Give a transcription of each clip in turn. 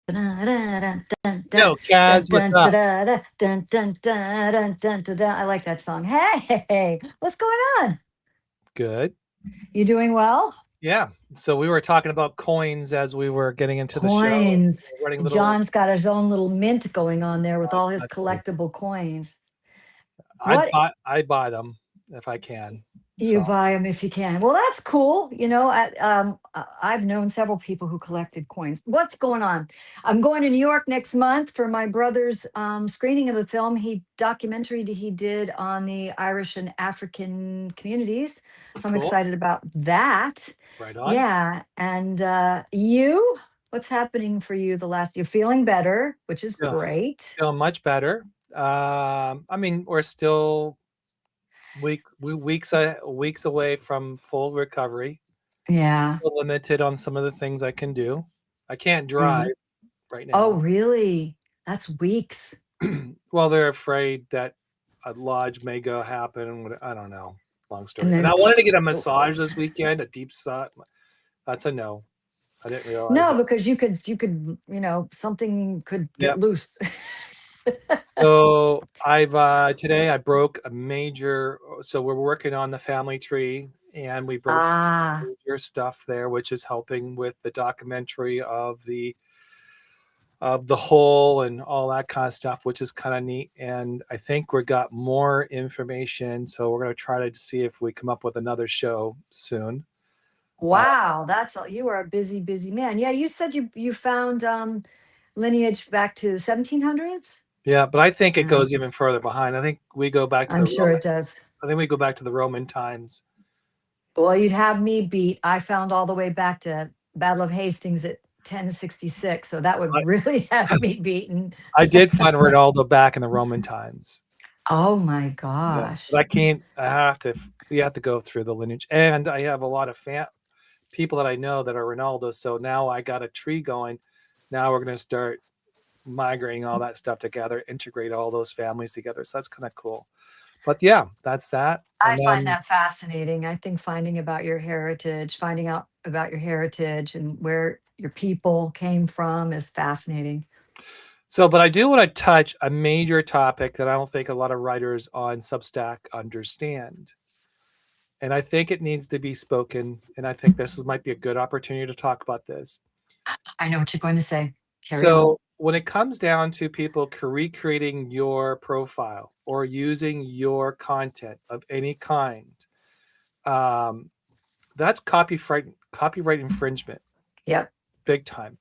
Yo, Kaz, what's up? I like that song. Hey, what's going on? Good. You doing well? Yeah. So we were talking about coins as we were getting into the show. Coins. We're running a little. John's got his own little mint going on there with all his Got you. collectible coins. I What buy. I buy them if I can. you So buy them if you can. Well, that's cool. I've known several people who collected coins. What's going on? I'm going to New York next month for my brother's screening of the film documentary that he did on the Irish and African communities. So I'm cool. excited about that. Right on. Yeah, and you, what's happening for you? You're feeling better, which is Yeah. great. Feeling much better. I mean, we're still weeks away from full recovery. Yeah. Still limited on some of the things I can do. I can't drive Mhm. right Oh, now. really? That's weeks. Well, they're afraid that a lodge may go happen. I don't know. Long And story. And I then wanted to get a massage this weekend, a deep massage. That's a no. I didn't realize no, that. because something could get Yep. loose. So I've today I broke a major. So we're working on the family tree, and we broke some Ah, major stuff there, which is helping with the documentary of the whole and all that kind of stuff, which is kind of neat. And I think we got more information, so we're going to try to see if we come up with another show soon. Uh, wow, you are a busy, busy man. Yeah, you said you found lineage back to 1700s. yeah, but I think it Yeah, goes even further behind. I think we go back to I'm the sure Roman. it does. I think we go back to the Roman times. Well, you'd have me beat. I found all the way back to Battle of Hastings at 1066, so that would I, really have me beaten. I did find Ronaldo back in the Roman times. Oh my Yeah, but gosh. I can't. I have to. We have to go through the lineage, and I have a lot of people that I know that are Ronaldo. So now I got a tree going. Now we're going to start migrating all that stuff together, integrate all those families together. So that's kind of cool. But yeah, that's that. And I find then that fascinating. I think finding out about your heritage and where your people came from is fascinating. but I do want to touch a major topic that I don't think a lot of writers on Substack understand. And I think it needs to be spoken. And I think might be a good opportunity to talk about this. I know what you're going to say. Carry on. So when it comes down to people recreating your profile or using your content of any kind, um, that's copyright infringement, Yep. big time.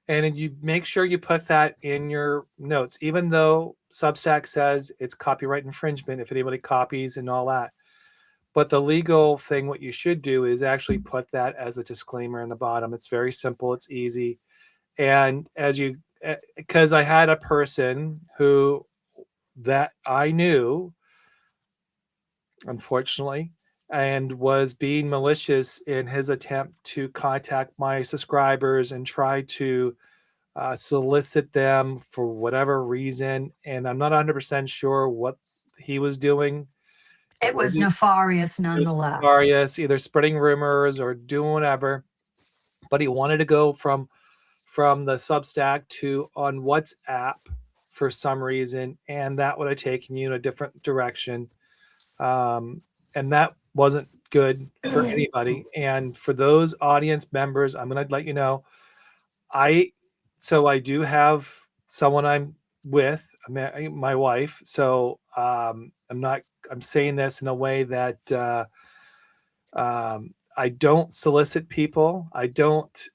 And you make sure you put that in your notes, even though Substack says it's copyright infringement if anybody copies and all that. But the legal thing, what you should do is actually put that as a disclaimer in the bottom. It's very simple, it's easy. And because I had a person who that I knew, unfortunately, and was being malicious in his attempt to contact my subscribers and try to solicit them for whatever reason. And I'm not 100% sure what he was doing, but It was maybe nefarious it was nonetheless. nefarious, either spreading rumors or doing whatever. But he wanted to go from the Substack to on WhatsApp for some reason, and that would have taken you in a different direction. And that wasn't good for anybody. And for those audience members, I'm going to let you know, I I do have someone I'm with, my wife. So I'm saying this in a way that I don't solicit people. I don't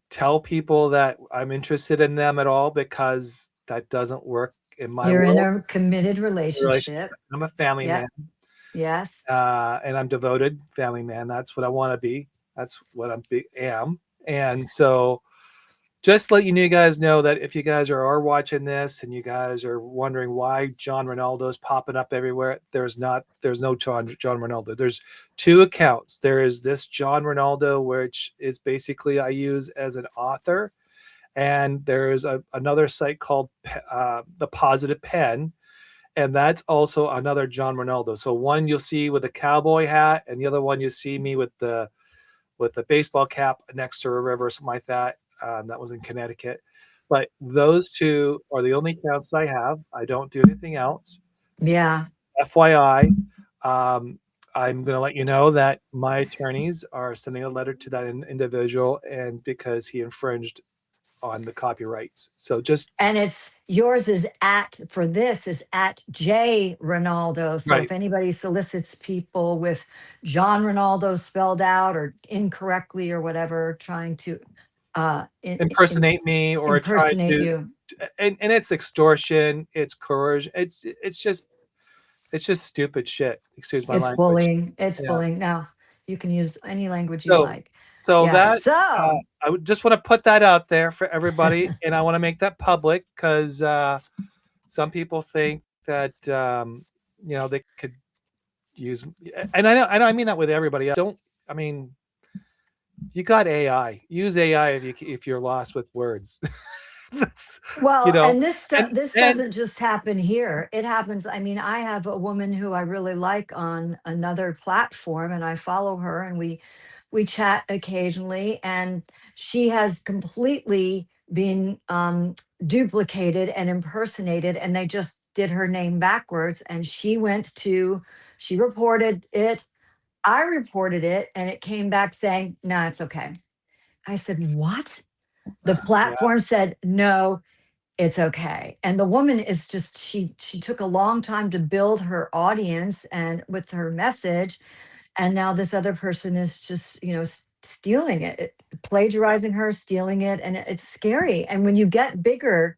tell people that I'm interested in them at all because that doesn't work in my You're in world. a committed Relationship. relationship. I'm a family man, Yep. Yes. and I'm devoted family man. That's what I want to be. That's what am. And so, just let you guys know that if you guys are watching this and you guys are wondering why John Ronaldo is popping up everywhere, there's no John Ronaldo. There's two accounts. There is this John Ronaldo, which is basically I use as an author, and there's another site called the Positive Pen, and that's also another John Ronaldo. So one you'll see with a cowboy hat, and the other one you see me with the baseball cap next to a river, something like that. That was in Connecticut. but those two are the only accounts I have. I don't do anything else. So Yeah. FYI, um, I'm going to let you know that my attorneys are sending a letter to that individual, and because he infringed on the copyrights. So just And it's yours is for this is at J Ronaldo. So right, if anybody solicits people with John Ronaldo spelled out or incorrectly or whatever, trying to impersonate me or try impersonate to, you, and it's extortion, it's coercion, it's just stupid shit. Excuse my it's language. bullying. It's Yeah. bullying. Now you can use any language you So, like. so Yeah. that So I would just want to put that out there for everybody, and I want to make that public because some people think that they could use, and I mean that with everybody. Don't I mean you got AI. Use AI if you're lost with words. That's you well, know, and and this and doesn't just happen here. It happens. I mean, I have a woman who I really like on another platform, and I follow her, and we chat occasionally, and she has completely been duplicated and impersonated, and they just did her name backwards, and she reported it. I reported it, and it came back saying, "No, it's okay." I said, "What?" The yeah, platform said, "No, it's okay." And the woman is just she took a long time to build her audience and with her message, and now this other person is just, stealing plagiarizing her, stealing it, and it's scary. And when you get bigger,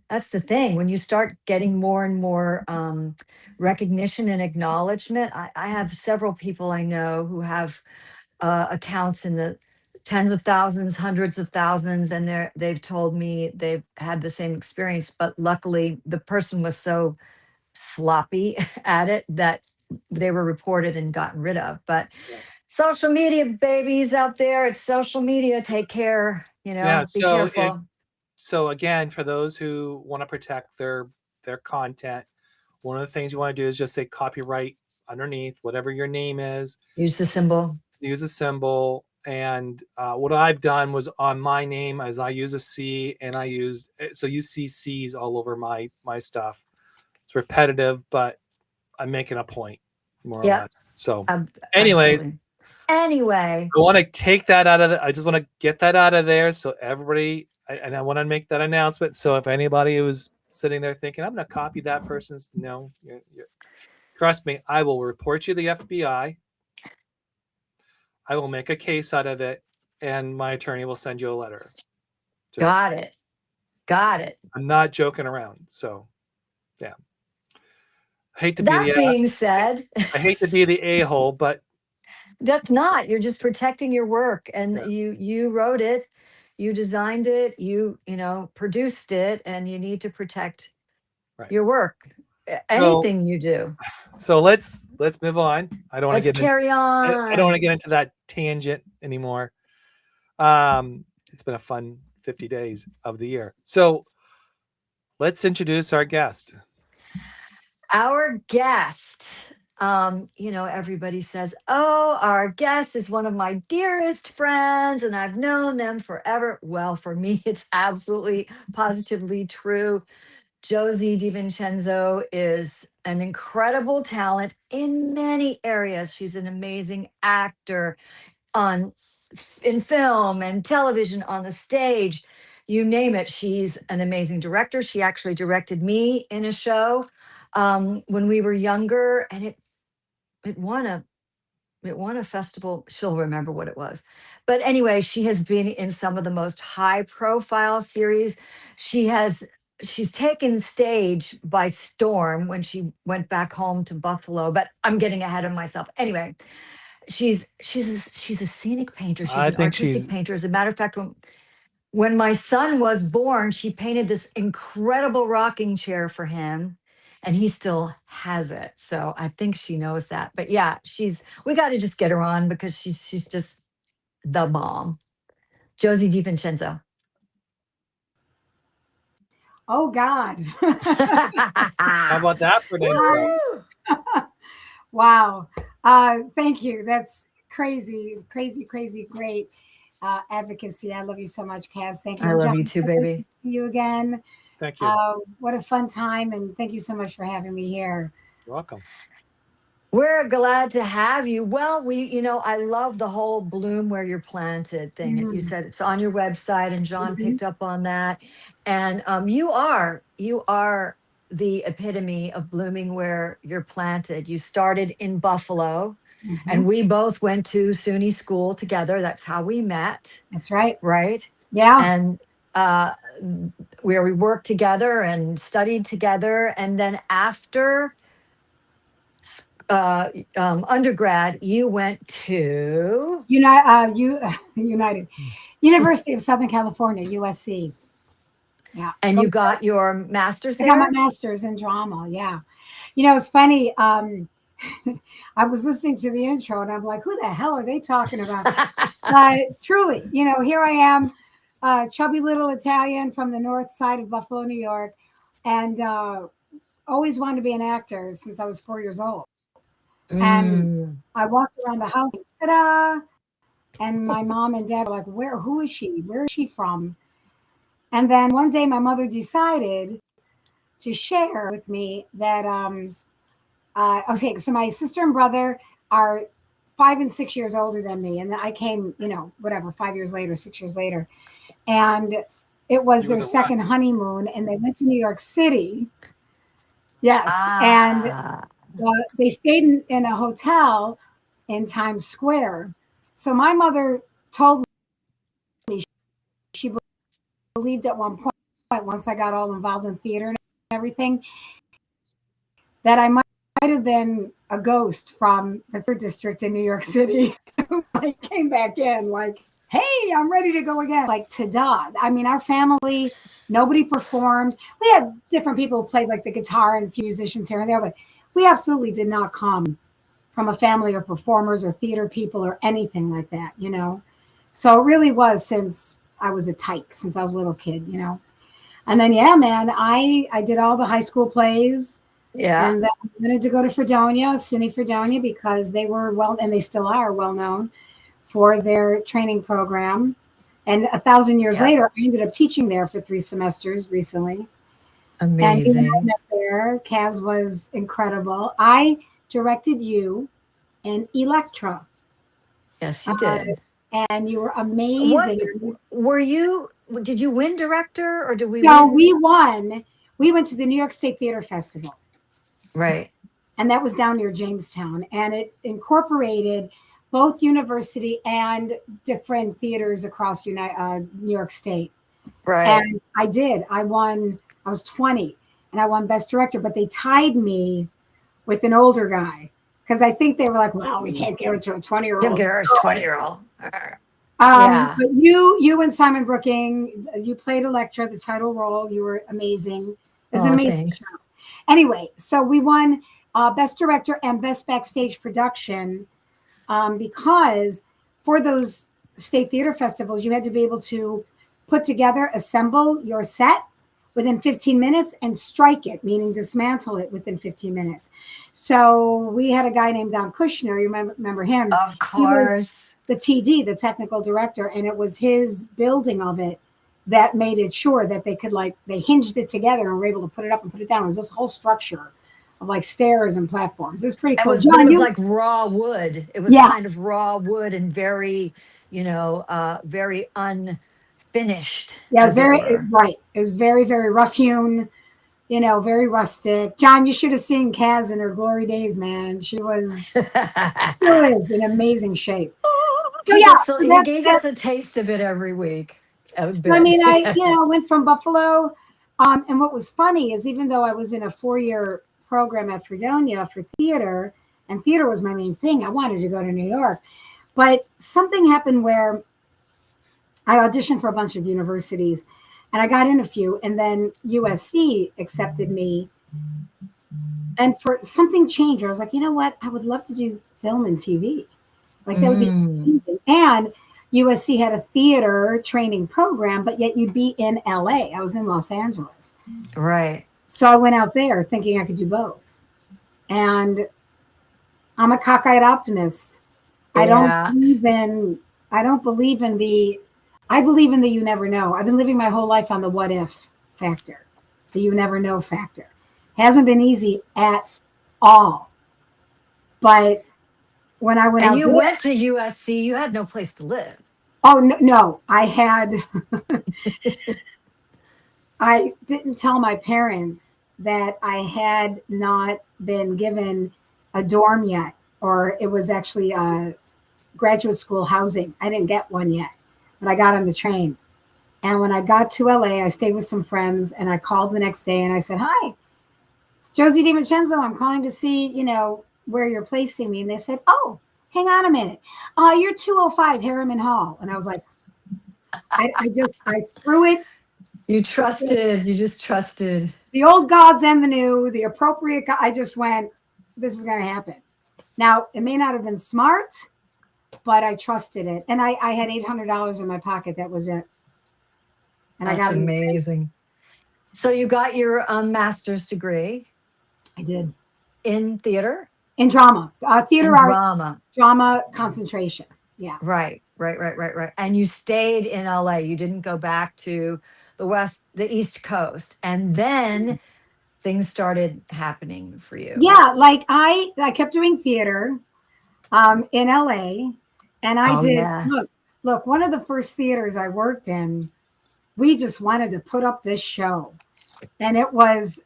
that's the thing. When you start getting more and more recognition and acknowledgement, I have several people I know who have accounts in the tens of thousands, hundreds of thousands, and they've told me they've had the same experience. But luckily, the person was so sloppy at it that they were reported and gotten rid of. But yeah. social media babies out there, it's social media. Take care, Yeah, be so careful. so again, for those who want to protect their content, one of the things you want to do is just say copyright underneath whatever your name is. Use the symbol. Use a symbol. And what I've done was on my name, as I use a C, and I use so you see C's all over my stuff. It's repetitive, but I'm making a point, more or Yep, less. So, anyways, absolutely. Anyway, I want to take that out of I just want to get that out of there, so everybody, and I want to make that announcement. So if anybody who's sitting there thinking I'm going to copy that person's, no, trust me, I will report you to the FBI. I will make a case out of it, and my attorney will send you a letter. Just got it. Got it. I'm not joking around. So yeah, I hate to be That the being said, I hate to be the a-hole, but that's not. You're just protecting your work, and yeah, you wrote it, you designed it, produced it, and you need to protect right. your work. So Anything you do. let's move on. I don't want to Let's get in, carry I don't want to on. get into that tangent anymore. It's been a fun 50 days of the year. So let's introduce our guest. Our guest. Everybody says, "Oh, our guest is one of my dearest friends, and I've known them forever." Well, for me, it's absolutely positively true. Josie DiVincenzo is an incredible talent in many areas. She's an amazing actor on in film and television, on the stage, you name it. She's an amazing director. She actually directed me in a show when we were younger, and it won a it won a festival. She'll remember what it was. But anyway, she has been in some of the most high profile series. She has she's taken stage by storm when she went back home to Buffalo, but I'm getting ahead of myself. Anyway, she's a scenic painter. She's I an think artistic she's painter. As a matter of fact, when my son was born, she painted this incredible rocking chair for him, and he still has it. So I think she knows that. But yeah, we got to just get her on because she's just the bomb. Josie DiVincenzo. Oh God. how about that for an intro? Woo! Wow. Thank you. That's crazy, crazy, crazy great. advocacy. I love you so much, Kaz. Thank you. I love John, you too, so good baby. to see you again. Thank you. What a fun time, and thank you so much for having me here. You're welcome. We're glad to have you. Well, I love the whole bloom where you're planted thing. You said it's on your website, and John picked up on that. And you are the epitome of blooming where you're planted. You started in Buffalo, and we both went to SUNY school together. That's how we met. That's right. Right. Yeah. And where we worked together and studied together, and then after undergrad, you went to United University of Southern California, USC. Yeah. And you got your master's I there? got my master's in drama. Yeah. It's funny. I was listening to the intro and I'm like, who the hell are they talking about? Truly, here I am, chubby little Italian from the north side of Buffalo, New York, and always wanted to be an actor since I was 4 years old. And I walked around the house, ta-da! And my mom and dad were like, who is she? Where is she from? And then one day my mother decided to share with me that, okay, so my sister and brother are 5 and 6 years older than me. And I came, 5 years later, 6 years later. And it was their second honeymoon, and they went to New York City. Yes. And they stayed in a hotel in Times Square. So my mother told me she believed at one point, once I got all involved in theater and everything, that I might have been a ghost from the 3rd District in New York City. I came back in like, hey, I'm ready to go again. Like, ta-da. I mean, our family, nobody performed. We had different people who played like the guitar and a few musicians here and there, but we absolutely did not come from a family of performers or theater people or anything like that, So it really was since I was a tyke, since I was a little kid, And then, yeah, man, I did all the high school plays. Yeah. And then I wanted to go to Fredonia, SUNY Fredonia, because they were and they still are well known for their training program. And 1,000 years later, I ended up teaching there for 3 semesters recently. Amazing. And there, Kaz was incredible. I directed you in Electra. Yes, you did. And you were amazing. Did you win director, or did we So win? we won. We went to the New York State Theater Festival. Right. And that was down near Jamestown. And it incorporated both university and different theaters across New York State. Right. And I did. I won. I was 20 and I won Best Director, but they tied me with an older guy because I think they were like, well, we can't give it to a 20-year-old. Can't give her a 20-year-old. But you and Simon Brooking, you played Electra, the title role. You were amazing. It was an amazing show. Anyway, so we won Best Director and Best Backstage Production because for those state theater festivals, you had to be able to put together, assemble your set within 15 minutes and strike it, meaning dismantle it within 15 minutes. So we had a guy named Don Kushner. You remember him? Of course. The TD, the technical director, and it was his building of it that made it sure that they could they hinged it together and were able to put it up and put it down. It was this whole structure of like stairs and platforms. It was pretty cool. It was like raw wood. It was kind of raw wood and very, very unfinished. Yeah, it was right. It was very, very rough hewn, very rustic. John, you should have seen Kaz in her glory days, man. She was still is in amazing shape. So he gave us a taste of it every week. I mean, I went from Buffalo. And what was funny is even though I was in a 4-year program at Fredonia for theater, and theater was my main thing, I wanted to go to New York. But something happened where I auditioned for a bunch of universities and I got in a few, and then USC accepted me. And for something changed. I was like, you know what? I would love to do film and TV. Like that would be amazing. And USC had a theater training program, but yet you'd be in LA. I was in Los Angeles. Right. So I went out there thinking I could do both. And I'm a cockeyed optimist. I don't believe in don't believe in the, I believe in the you never know. I've been living my whole life on the what if factor, the you never know factor. Hasn't been easy at all. But when I went And out you there, went to USC, you had no place to live. oh, no, no, I had, I didn't tell my parents that I had not been given a dorm yet, or it was actually graduate school housing. I didn't get one yet, but I got on the train. And when I got to LA, I stayed with some friends and I called the next day and I said, "Hi, it's Josie DiVincenzo. I'm calling to see, where you're placing me." And they said, "Oh, hang on a minute. You're 205 Harriman Hall." And I was like, I threw it. You just trusted. The old gods and the new, the appropriate. I just went, this is going to happen. Now, it may not have been smart, but I trusted it. And I had $800 in my pocket. That was it. And That's I got amazing. So you got your master's degree. I did. In theater? In drama. Theater in arts. Drama concentration. Yeah. Right. And you stayed in LA. You didn't go back to the East Coast. And then things started happening for you. Yeah. Like I kept doing theater in LA. And I did. Yeah. Look, one of the first theaters I worked in, we just wanted to put up this show. And it was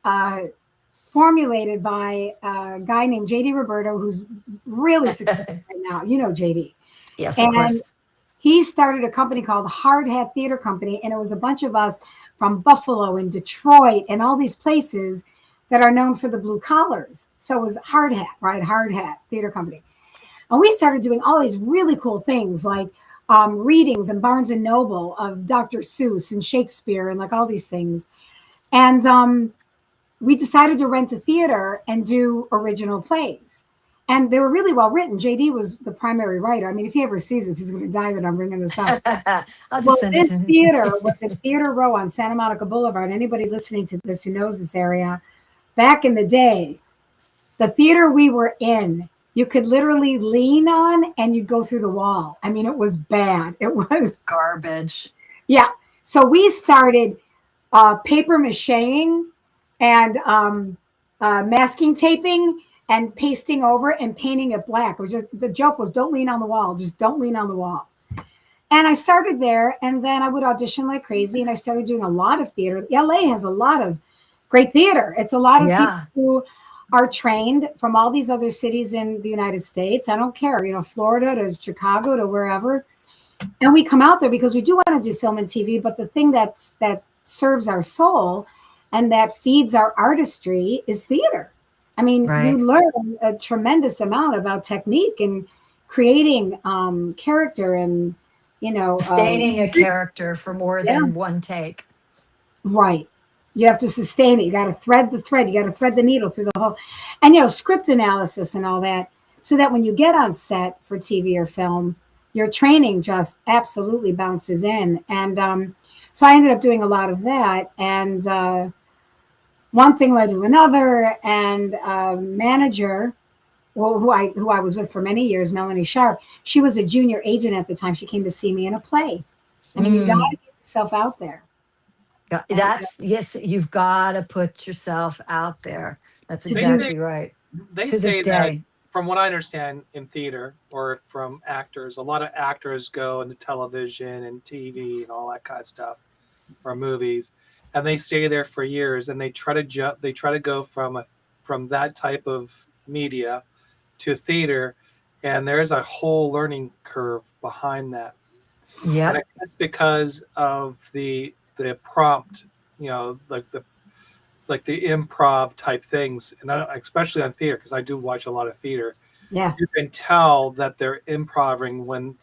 formulated by a guy named JD Roberto, who's really successful right now. You know JD. Yes, and of course. He started a company called Hard Hat Theater Company, and it was a bunch of us from Buffalo and Detroit and all these places that are known for the blue collars. So it was Hard Hat, right? Hard Hat Theater Company. And we started doing all these really cool things like readings in Barnes and Noble of Dr. Seuss and Shakespeare and like all these things. And we decided to rent a theater and do original plays. And they were really well written. JD was the primary writer. I mean, if he ever sees this, he's going to die that I'm bringing this up. This theater was in Theater Row on Santa Monica Boulevard. Anybody listening to this who knows this area, back in the day, the theater we were in, you could literally lean on and you'd go through the wall. I mean, it was bad. It was garbage. Yeah. So we started paper macheing and masking taping and pasting over and painting it black. It was just, the joke was, don't lean on the wall. Just don't lean on the wall. And I started there, and then I would audition like crazy, and I started doing a lot of theater. LA has a lot of great theater. It's a lot of people who are trained from all these other cities in the United States. I don't care, Florida to Chicago to wherever. And we come out there because we do want to do film and TV, but the thing that serves our soul and that feeds our artistry is theater. I mean, you learn a tremendous amount about technique and creating character and, sustaining a character for more than one take. Right. You have to sustain it. You got to thread the thread. You got to thread the needle through the whole, and, script analysis and all that, so that when you get on set for TV or film, your training just absolutely bounces in. And so I ended up doing a lot of that. And one thing led to another, and a manager, who I was with for many years, Melanie Sharp, she was a junior agent at the time. She came to see me in a play. I mean, you got to get yourself out there. Yes, you've got to put yourself out there. That's exactly right. They say that, from what I understand in theater or from actors, a lot of actors go into television and TV and all that kind of stuff, or movies, and they stay there for years, and they try to go from that type of media to theater, and there's a whole learning curve behind that. Yeah, it's because of the prompt, like the improv type things, and especially on theater, because I do watch a lot of theater. Yeah, you can tell that they're improvising when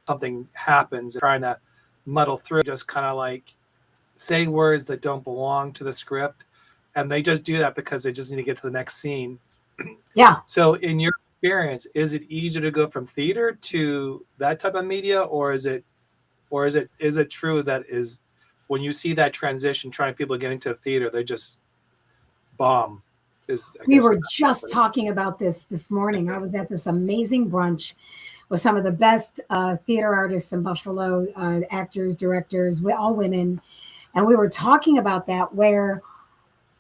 something happens, trying to muddle through, just kind of like say words that don't belong to the script, and they just do that because they just need to get to the next scene. Yeah. So in your experience, is it easier to go from theater to that type of media, or is it true that is when you see that transition, trying people to get into theater, they just bomb? We were just talking about this morning. I was at this amazing brunch with some of the best theater artists in Buffalo, actors, directors, all women. And we were talking about that, where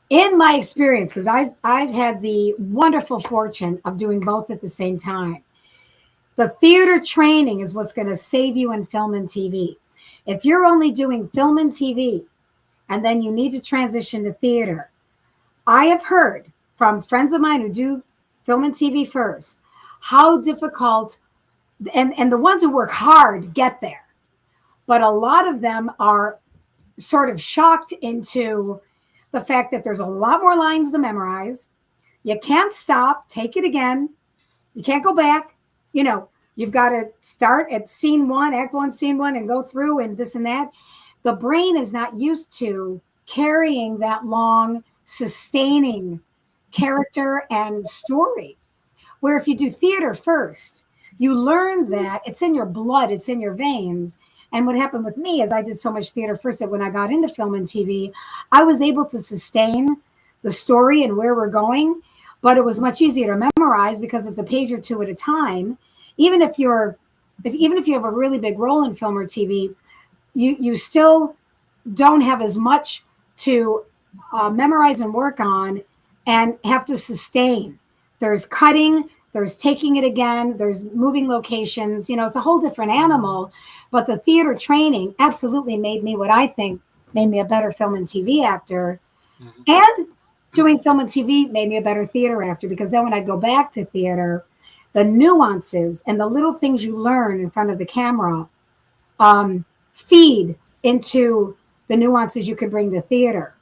in my experience, because I've had the wonderful fortune of doing both at the same time, the theater training is what's going to save you in film and TV. If you're only doing film and TV and then you need to transition to theater, I have heard from friends of mine who do film and TV first how difficult, and the ones who work hard get there, but a lot of them are sort of shocked into the fact that there's a lot more lines to memorize. You can't stop, take it again. You can't go back. You know, you've got to start at scene one, act one, scene one, and go through and this and that. The brain is not used to carrying that long, sustaining character and story. Where if you do theater first, you learn that it's in your blood, it's in your veins. And what happened with me is I did so much theater first that when I got into film and TV, I was able to sustain the story and where we're going, but it was much easier to memorize because it's a page or two at a time. Even if you have a really big role in film or TV, you still don't have as much to memorize and work on and have to sustain. There's cutting, there's taking it again, there's moving locations. You know, it's a whole different animal. But the theater training absolutely made me what I think made me a better film and TV actor. Mm-hmm. And doing film and TV made me a better theater actor, because then when I go back to theater, the nuances and the little things you learn in front of the camera feed into the nuances you can bring to theater.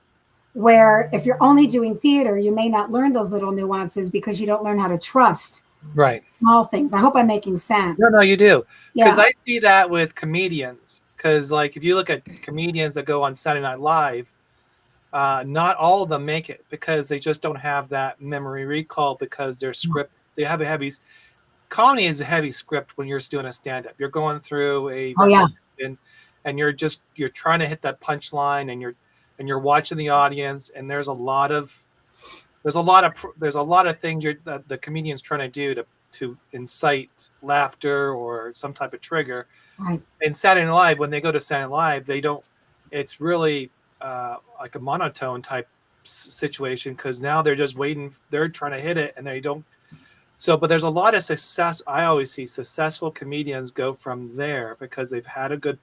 Where if you're only doing theater, you may not learn those little nuances because you don't learn how to trust small things. I hope I'm making sense. No, you do. Because I see that with comedians. Because like if you look at comedians that go on Saturday Night Live, not all of them make it because they just don't have that memory recall, because their script, they have a heavy comedy is a heavy script when you're doing a stand-up. You're going through and you're trying to hit that punchline, and you're watching the audience, and there's a lot of things the comedian's trying to do to incite laughter or some type of trigger. Right. And Saturday Night Live, when they go to Saturday Night Live, they don't. It's really like a monotone type situation, because now they're just waiting. They're trying to hit it, and they don't. So, but there's a lot of success. I always see successful comedians go from there because they've had a good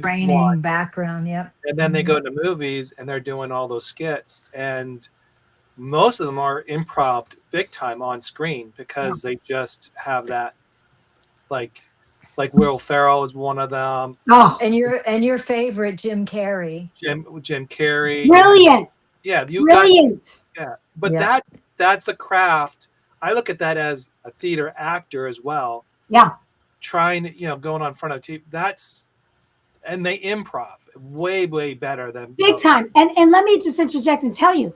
training background. Yep. And then they go into movies and they're doing all those skits, and most of them are improv big time on screen because they just have that, like Will Ferrell is one of them. Oh, and your favorite Jim Carrey. Jim Carrey. Brilliant. Yeah, brilliant. But that's a craft. I look at that as a theater actor as well. Yeah. Trying to, going on front of TV. And they improv way, way better than big time. And let me just interject and tell you,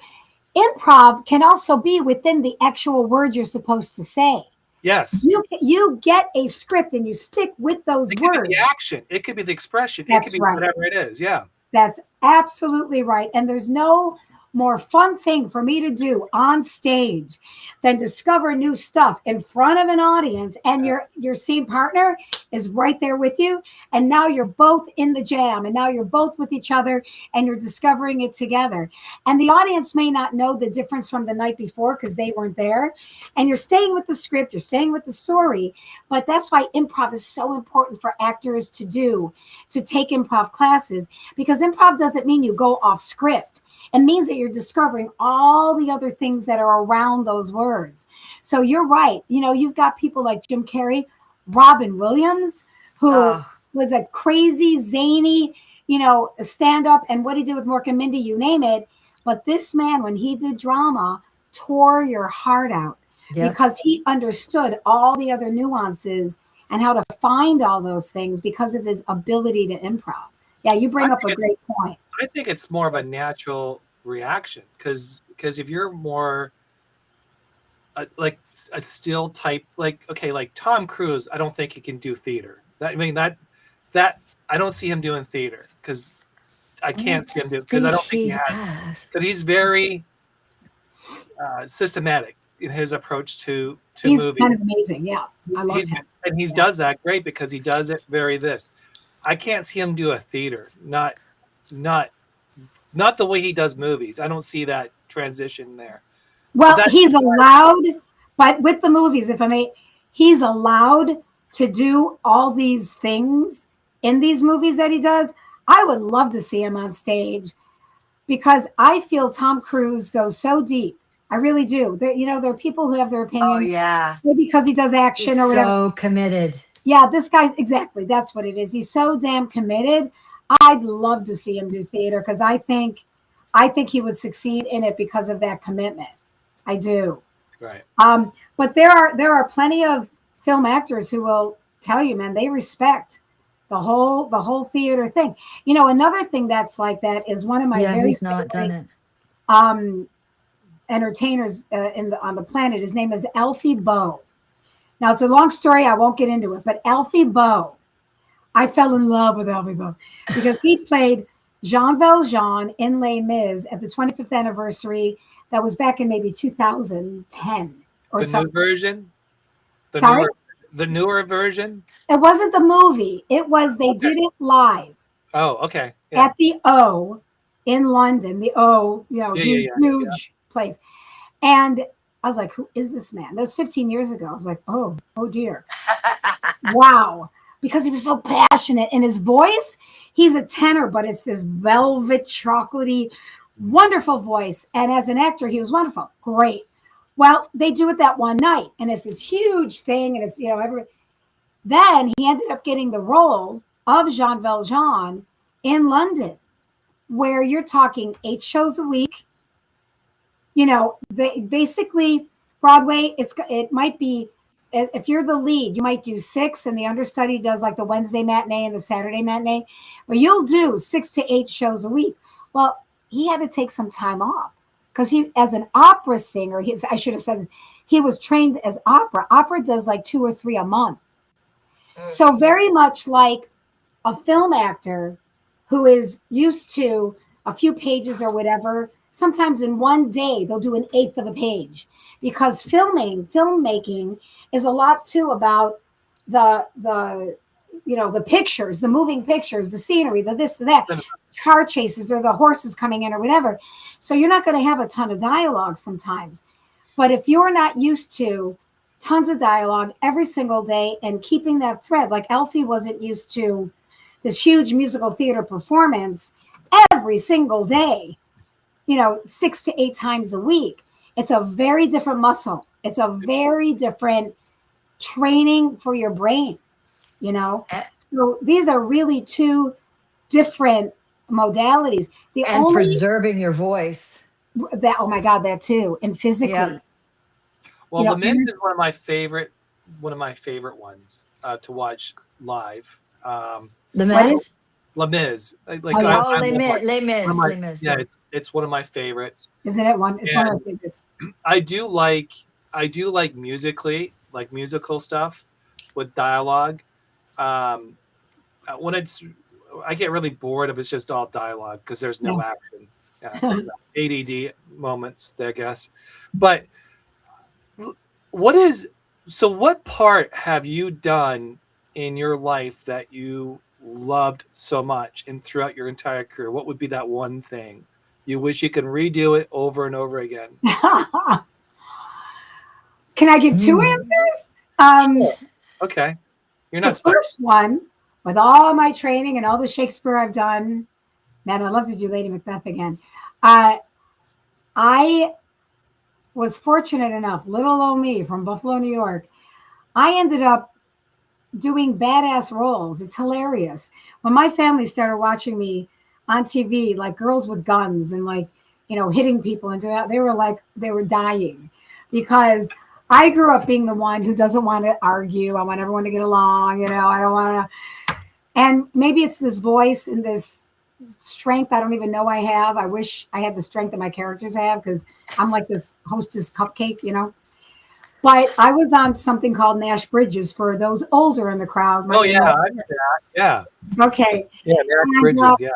improv can also be within the actual word you're supposed to say. Yes. You get a script and you stick with those words. It could be the action. It could be the expression. It could be whatever it is. Yeah. That's absolutely right. And there's no more fun thing for me to do on stage than discover new stuff in front of an audience, and your scene partner is right there with you, and now you're both in the jam, and now you're both with each other, and you're discovering it together. And the audience may not know the difference from the night before because they weren't there, and you're staying with the script, you're staying with the story. But that's why improv is so important for actors to take improv classes, because improv doesn't mean you go off script. It means that you're discovering all the other things that are around those words. So you're right. You've got people like Jim Carrey, Robin Williams, who was a crazy, zany, stand-up, and what he did with Mork and Mindy, you name it. But this man, when he did drama, tore your heart out because he understood all the other nuances and how to find all those things because of his ability to improv. Yeah, you bring up a great point. I think it's more of a natural reaction because if you're more like a still type, like Tom Cruise, I don't think he can do theater. That I don't see him doing theater because I can't see him do because I don't think he has. But he's very systematic in his approach to to He's movies. kind of amazing. Yeah, I love him. And he does that great because he does it very this. I can't see him do a theater, not the way he does movies. I don't see that transition there. Well, he's allowed, but with the movies, if I may, he's allowed to do all these things in these movies that he does. I would love to see him on stage because I feel Tom Cruise goes so deep. I really do. There are people who have their opinions. Oh yeah, maybe because he does action he's or whatever. so committed. Yeah, this guy's exactly. That's what it is. He's so damn committed. I'd love to see him do theater because I think he would succeed in it because of that commitment. I do. Right. But there are plenty of film actors who will tell you, man, they respect the whole theater thing. Another thing that's like that is one of my very he's not done it. Entertainers on the planet. His name is Alfie Boe. Now it's a long story. I won't get into it, but Alfie Boe, I fell in love with Alfie Boe because he played Jean Valjean in Les Mis at the 25th anniversary. That was back in maybe 2010 or the something. New version? Sorry? The newer version? It wasn't the movie. It was, they did it live. Oh, okay. Yeah. At the O in London. The O, huge place. And I was like, who is this man? That was 15 years ago. I was like, oh dear. Wow. Because he was so passionate. And his voice, he's a tenor, but it's this velvet, chocolatey, wonderful voice. And as an actor, he was wonderful. Great. Well, they do it that one night. And it's this huge thing. And it's, then he ended up getting the role of Jean Valjean in London, where you're talking 8 shows a week. They basically Broadway, it might be, if you're the lead, you might do 6 and the understudy does like the Wednesday matinee and the Saturday matinee, but you'll do 6 to 8 shows a week. Well, he had to take some time off because he, as an opera singer, I should have said he was trained as opera. Opera does like 2 or 3 a month. So very much like a film actor who is used to a few pages or whatever. Sometimes in one day, they'll do an 1/8 of a page because filmmaking is a lot too about the pictures, the moving pictures, the scenery, the this, the that, car chases or the horses coming in or whatever. So you're not going to have a ton of dialogue sometimes. But if you're not used to tons of dialogue every single day and keeping that thread, like Alfie wasn't used to this huge musical theater performance every single day, 6 to 8 times a week. It's a very different muscle. It's a very different training for your brain, So these are really 2 different modalities. Preserving your voice. That, oh my God, that too. And physically. Yeah. Well, Les Mis is one of my favorite ones to watch live. Les Mis? Les Mis. Les Mis. Yeah, it's one of my favorites. Isn't it one? It's one of my favorites. I do like musically, like musical stuff with dialogue. When I get really bored if it's just all dialogue because there's no action. ADD moments there, I guess. But what part have you done in your life that you loved so much and throughout your entire career? What would be that one thing you wish you could redo it over and over again? Can I give 2 answers? Sure. Okay. You're not the first one, with all my training and all the Shakespeare I've done, man, I'd love to do Lady Macbeth again. I was fortunate enough, little old me from Buffalo, New York. I ended up doing badass roles. It's hilarious. When my family started watching me on TV, like Girls with Guns and hitting people and doing that, they were dying because I grew up being the one who doesn't want to argue. I want everyone to get along. I don't want to. And maybe it's this voice and this strength I don't even know I have. I wish I had the strength that my characters have because I'm like this hostess cupcake, But I was on something called Nash Bridges for those older in the crowd. Oh, yeah, I know that. Yeah. Okay. Yeah, Nash Bridges, yeah.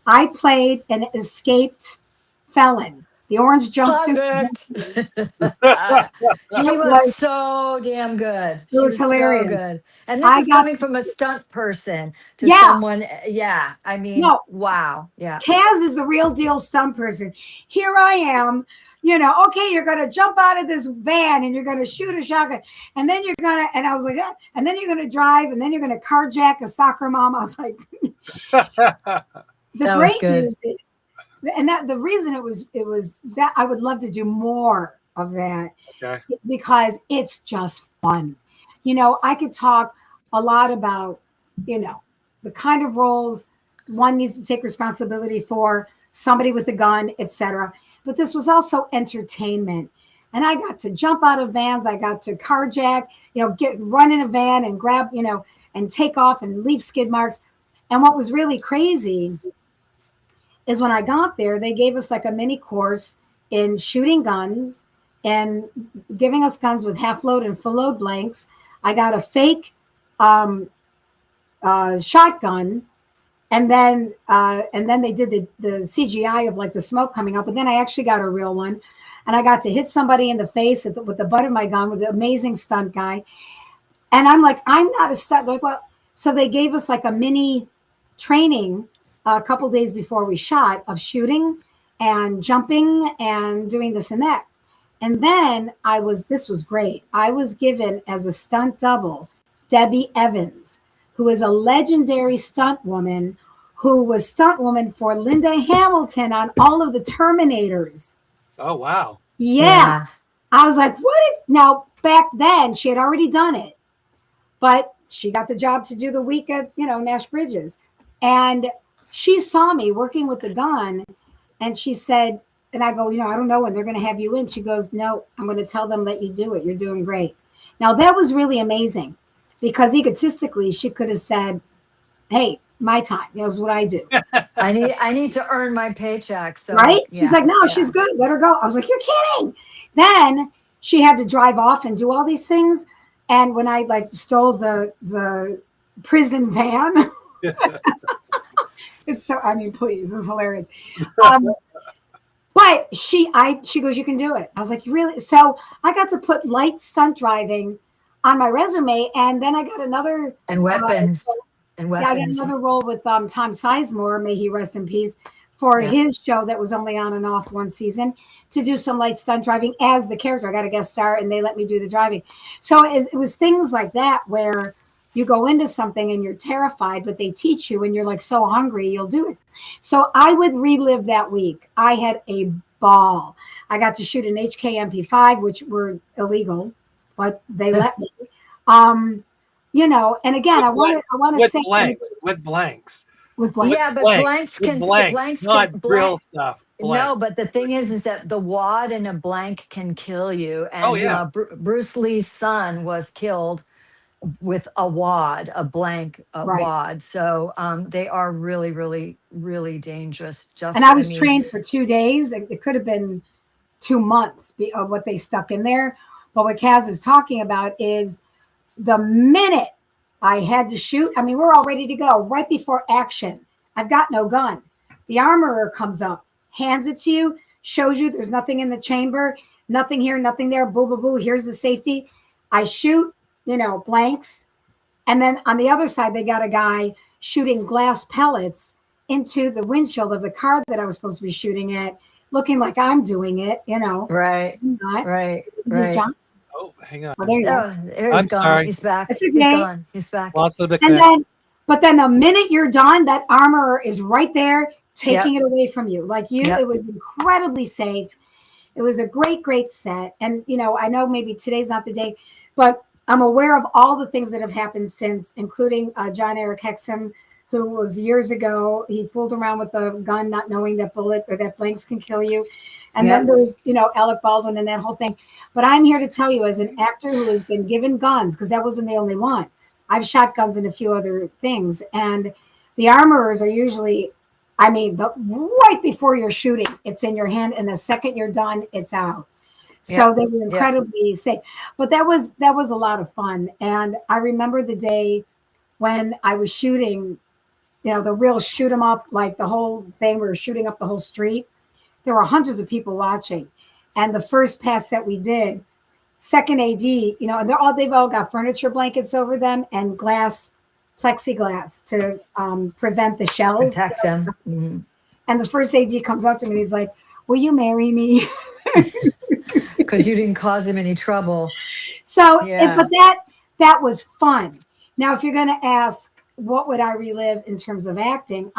I played an escaped felon the orange jumpsuit. She It was was so damn good. it She was was so hilarious. good. And this I is got coming to, from a stunt person to yeah, someone. Yeah. I mean, no, wow. Yeah. Kaz is the real deal stunt person. Here I am, okay, you're going to jump out of this van and you're going to shoot a shotgun. And then you're going to, and I was like, and then you're going to drive and then you're going to carjack a soccer mom. I was like, the That was great good. news is, and that the reason it was that I would love to do more of that Okay. because it's just fun. I could talk a lot about, the kind of roles one needs to take responsibility for, somebody with a gun, etc. But this was also entertainment. And I got to jump out of vans. I got to carjack, run in a van and grab, and take off and leave skid marks. And what was really crazy is when I got there, they gave us like a mini course in shooting guns and giving us guns with half load and full load blanks. I got a fake shotgun, and then they did the CGI of like the smoke coming up, and then I actually got a real one, and I got to hit somebody in the face with the butt of my gun with an amazing stunt guy. And I'm like, I'm not a stunt. Like, well, so they gave us like a mini training a couple days before we shot of shooting and jumping and doing this and that. And then this was great. I was given as a stunt double, Debbie Evans, who is a legendary stunt woman who was stunt woman for Linda Hamilton on all of the Terminators. Oh, wow. Yeah. I was like, now back then she had already done it, but she got the job to do the week at, Nash Bridges. And she saw me working with the gun and she said, and I go, I don't know when they're going to have you in. She goes, no, I'm going to tell them, let you do it. You're doing great. Now that was really amazing because egotistically she could have said, hey, my time. That's what I do. I need to earn my paycheck. So right? Yeah, she's like, no, she's good. Let her go. I was like, you're kidding. Then she had to drive off and do all these things. And when I like stole the prison van, it's so, please, it's hilarious. But she goes, you can do it. I was like, really? So I got to put light stunt driving on my resume. And then I got another. And weapons. I got another role with Tom Sizemore, may he rest in peace, for his show that was only on and off one season to do some light stunt driving as the character. I got a guest star and they let me do the driving. So it was things like that where you go into something and you're terrified, but they teach you and you're like so hungry, you'll do it. So I would relive that week. I had a ball. I got to shoot an HK MP5, which were illegal, but they let me. And again, I want to say with blanks. Yeah, but blanks can not real stuff. Blank. No, but the thing is that the wad in a blank can kill you. And Bruce Lee's son was killed with a wad, a blank wad. So they are really, really, really dangerous. And I was trained for 2 days. It could have been 2 months of what they stuck in there. But what Kaz is talking about is the minute I had to shoot, we're all ready to go right before action. I've got no gun. The armorer comes up, hands it to you, shows you there's nothing in the chamber, nothing here, nothing there, boo, boo, boo. Here's the safety. I shoot, blanks. And then on the other side, they got a guy shooting glass pellets into the windshield of the car that I was supposed to be shooting at, looking like I'm doing it, Right. Right. Here's John. Oh, hang on. Oh, there you go. I'm sorry. He's back. It's okay. He's gone. He's back. But then the minute you're done, that armorer is right there taking it away from you. Like it was incredibly safe. It was a great, great set. And, I know maybe today's not the day, but I'm aware of all the things that have happened since, including John Eric Hexum, who was years ago. He fooled around with a gun, not knowing that bullet or that blanks can kill you. And then there's, Alec Baldwin and that whole thing. But I'm here to tell you, as an actor who has been given guns, because that wasn't the only one. I've shot guns in a few other things. And the armorers are usually, right before you're shooting, it's in your hand. And the second you're done, it's out. So they were incredibly safe. But that was a lot of fun. And I remember the day when I was shooting, the real shoot 'em up, like the whole thing, we were shooting up the whole street. there were hundreds of people watching. And the first pass that we did, second AD, and they've all got furniture blankets over them and plexiglass to prevent the shells. Protect them. Mm-hmm. And the first AD comes up to me and he's like, "Will you marry me?" Because you didn't cause him any trouble. So, Yeah. But that was fun. Now, if you're going to ask, what would I relive in terms of acting?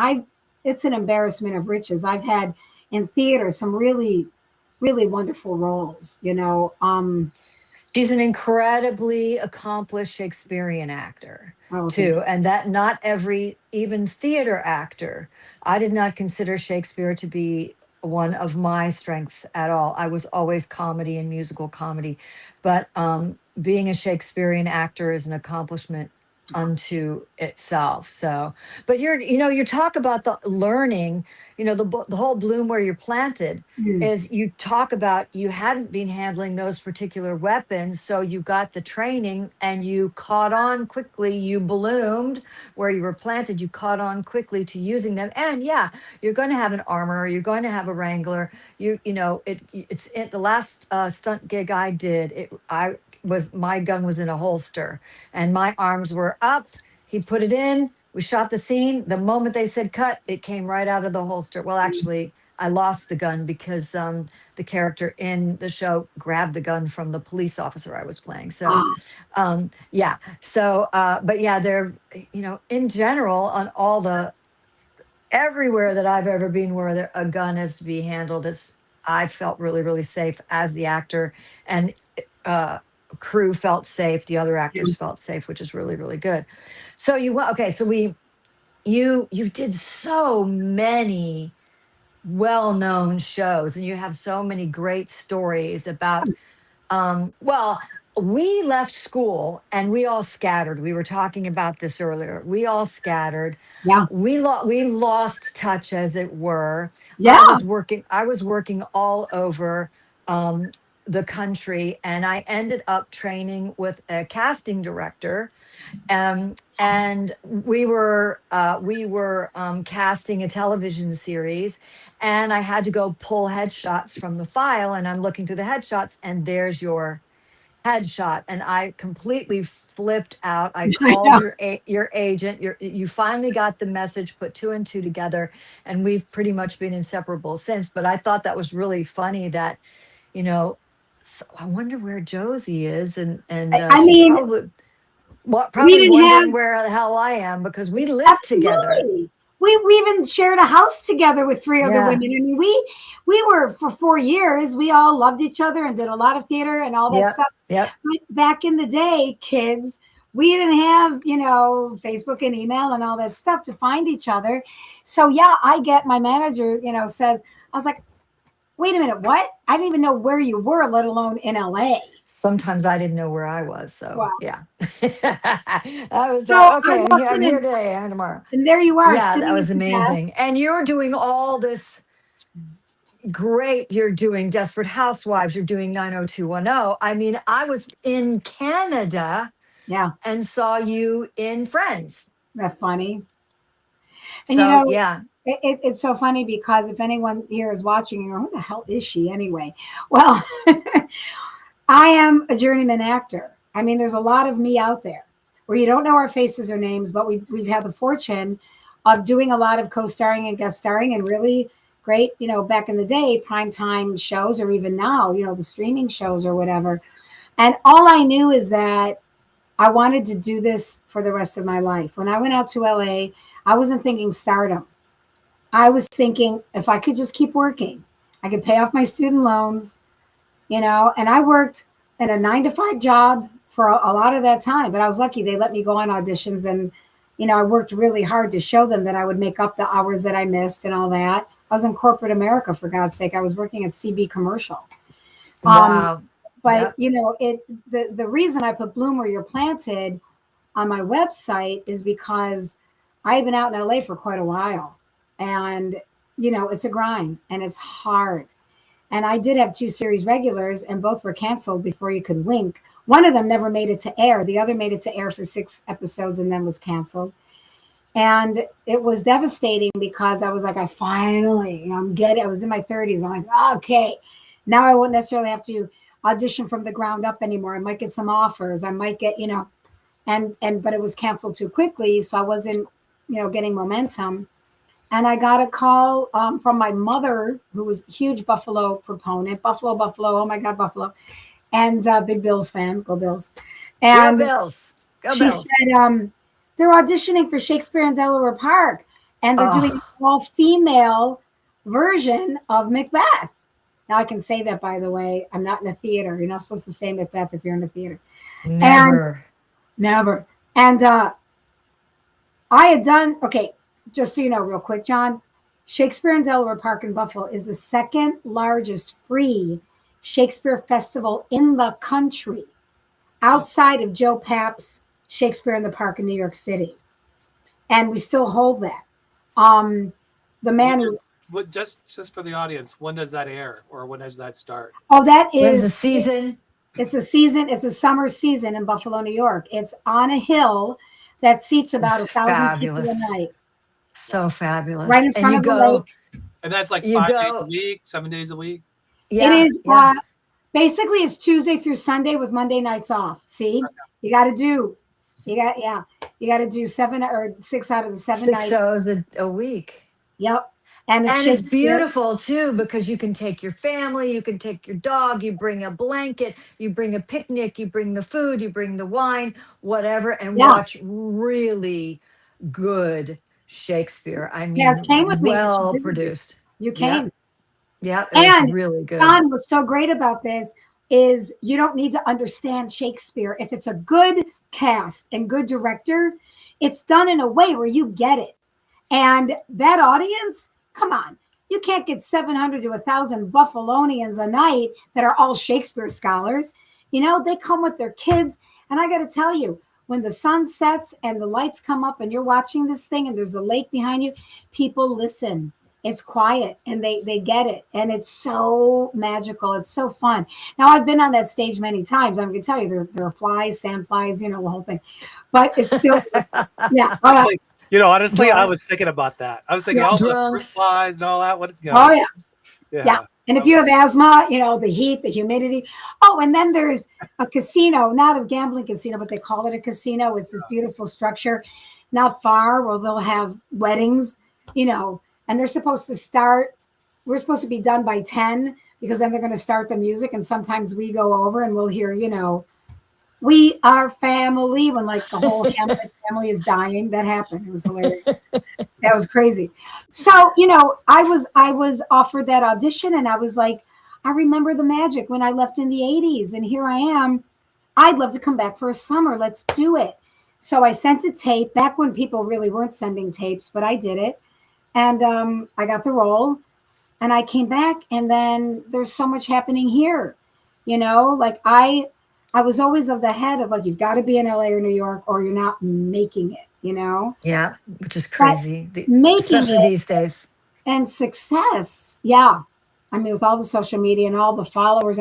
It's an embarrassment of riches. I've had in theater some really, really wonderful roles. She's an incredibly accomplished Shakespearean actor, too. And that not every, even theater actor, I did not consider Shakespeare to be one of my strengths at all. I was always comedy and musical comedy. But being a Shakespearean actor is an accomplishment unto itself. So, but you talk about the learning, the whole bloom where you're planted is you talk about you hadn't been handling those particular weapons. So you got the training and you caught on quickly. You bloomed where you were planted. You caught on quickly to using them. And yeah, you're going to have an armor. You're going to have a wrangler. It's the last stunt gig I did. My gun was in a holster and my arms were up. He put it in. We shot the scene. The moment they said cut, it came right out of the holster. Well, actually, I lost the gun because the character in the show grabbed the gun from the police officer I was playing. So, yeah. So, but yeah, they're, in general, on everywhere that I've ever been where a gun has to be handled, I felt really, really safe as the actor, and crew felt safe. The other actors felt safe, which is really, really good. So you did so many well-known shows, and you have so many great stories about. We left school and we all scattered. We were talking about this earlier. We all scattered. Yeah. We lost touch, as it were. Yeah. I was working all over the country, and I ended up training with a casting director. And we were casting a television series, and I had to go pull headshots from the file, and I'm looking through the headshots, and there's your headshot, and I completely flipped out. I called your agent. You finally got the message, put two and two together, and we've pretty much been inseparable since. But I thought that was really funny that, so I wonder where Josie is, and I she's mean, probably wondering where the hell I am, because we lived together. We even shared a house together with three other women. I mean, we were for 4 years. We all loved each other and did a lot of theater and all that stuff. Yep. But back in the day, kids, we didn't have, Facebook and email and all that stuff to find each other. So yeah, I get my manager, says, I was like, wait a minute, what? I didn't even know where you were, let alone in LA. Sometimes I didn't know where I was. So wow. Yeah. I was okay, I'm here today and tomorrow. And there you are. Yeah, that was amazing. And you're doing all this great. You're doing Desperate Housewives. You're doing 90210. I mean, I was in Canada. Yeah. And saw you in Friends. That's funny. And so, yeah. It's so funny because if anyone here is watching, you go, who the hell is she anyway? Well, I am a journeyman actor. I mean, there's a lot of me out there where you don't know our faces or names, but we've had the fortune of doing a lot of co-starring and guest starring and really great, back in the day, primetime shows, or even now, the streaming shows or whatever. And all I knew is that I wanted to do this for the rest of my life. When I went out to LA, I wasn't thinking stardom. I was thinking if I could just keep working, I could pay off my student loans, and I worked in a 9-to-5 job for a lot of that time, but I was lucky they let me go on auditions, and, I worked really hard to show them that I would make up the hours that I missed and all that. I was in corporate America, for God's sake. I was working at CB Commercial. Wow. But, the reason I put Bloom Where You're Planted on my website is because I've been out in LA for quite a while. And, it's a grind and it's hard. And I did have 2 series regulars and both were canceled before you could wink. One of them never made it to air. The other made it to air for 6 episodes and then was canceled. And it was devastating because I was like, I finally, I was in my 30s. I'm like, okay, now I won't necessarily have to audition from the ground up anymore. I might get some offers. I might get, but it was canceled too quickly. So I wasn't, getting momentum. And I got a call from my mother, who was a huge Buffalo proponent. Buffalo, Buffalo. Oh my God, Buffalo. And Big Bills fan. Go Bills. Go And Bills. Go she Bills. said, they're auditioning for Shakespeare in Delaware Park. And they're doing an Oh, all-female version of Macbeth. Now I can say that, by the way. I'm not in a theater. You're not supposed to say Macbeth if you're in a theater. And never. never. And I had done, okay, just so you know, real quick, John, Shakespeare in Delaware Park in Buffalo is the second largest free Shakespeare festival in the country, outside of Joe Papp's Shakespeare in the Park in New York City. And we still hold that. The man who, Just for the audience, when does that air, or when does that start? that When's the is, season? it's a season, it's a summer season in Buffalo, New York. It's on a hill that seats about It's 1,000 people a fabulous. night, So fabulous. right in And front you of the go, lake. And that's like you 5 days go, a week, 7 days a week. yeah, It is yeah. basically it's Tuesday through Sunday with Monday nights off. See, you got to do 7 or 6 out of the 7 6 nights. shows a week. Yep. And it's And it's Shakespeare. beautiful too, because you can take your family, you can take your dog, you bring a blanket, you bring a picnic, you bring the food, you bring the wine, whatever, and Yeah. watch really good Shakespeare. I Yes, mean, came with me. well produced. You Yeah, came. yeah, it And was really good. John, what's so great about this is you don't need to understand Shakespeare. If it's a good cast and good director, it's done in a way where you get it. And that audience, come on, you can't get 700 to 1,000 Buffalonians a night that are all Shakespeare scholars. They come with their kids. And I got to tell you, when the sun sets and the lights come up and you're watching this thing and there's a lake behind you, people listen. It's quiet and they get it. And it's so magical. It's so fun. Now, I've been on that stage many times. I'm going to tell you, there are flies, sand flies, the whole thing. But it's still, yeah. Actually, honestly, I Drunk. was thinking about that. I was thinking Yeah. all the fruit Drunks. flies and all that. Oh, yeah. Yeah. Yeah. And if you have asthma, the heat, the humidity. Oh, and then there's a casino, not a gambling casino, but they call it a casino. It's this beautiful structure not far where they'll have weddings, and they're supposed to start. We're supposed to be done by 10 because then they're going to start the music. And sometimes we go over and we'll hear, we are family when like the whole Hamlet family is dying. That happened. It was hilarious. That was crazy. So, I was offered that audition and I was like, I remember the magic when I left in the 80s and here I am. I'd love to come back for a summer. Let's do it. So I sent a tape back when people really weren't sending tapes, but I did it. And I got the role and I came back and then there's so much happening here. Like I was always of the head of like, you've got to be in LA or New York or you're not making it, Yeah, which is crazy. Making Especially it these days. and success. Yeah. I mean, with all the social media and all the followers,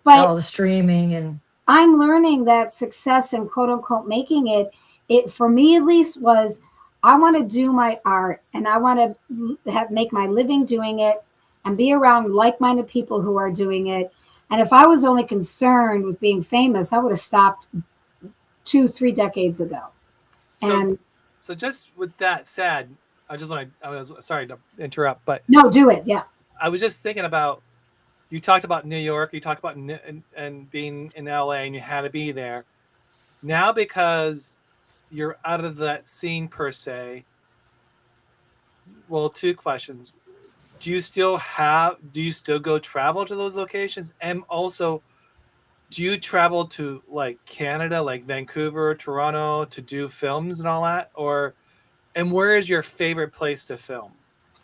but All the streaming and I'm learning that success and quote unquote making it for me at least was, I want to do my art and I want to make my living doing it and be around like-minded people who are doing it. And if I was only concerned with being famous, I would have stopped 2-3 decades ago. So just with that said, I was sorry to interrupt, but no, do it. Yeah. I was just thinking about, you talked about New York, you talked about and being in LA and you had to be there. Now, because you're out of that scene per se, well, 2 questions. Do you still go travel to those locations? And also, do you travel to like Canada, like Vancouver, Toronto to do films and all that? And where is your favorite place to film?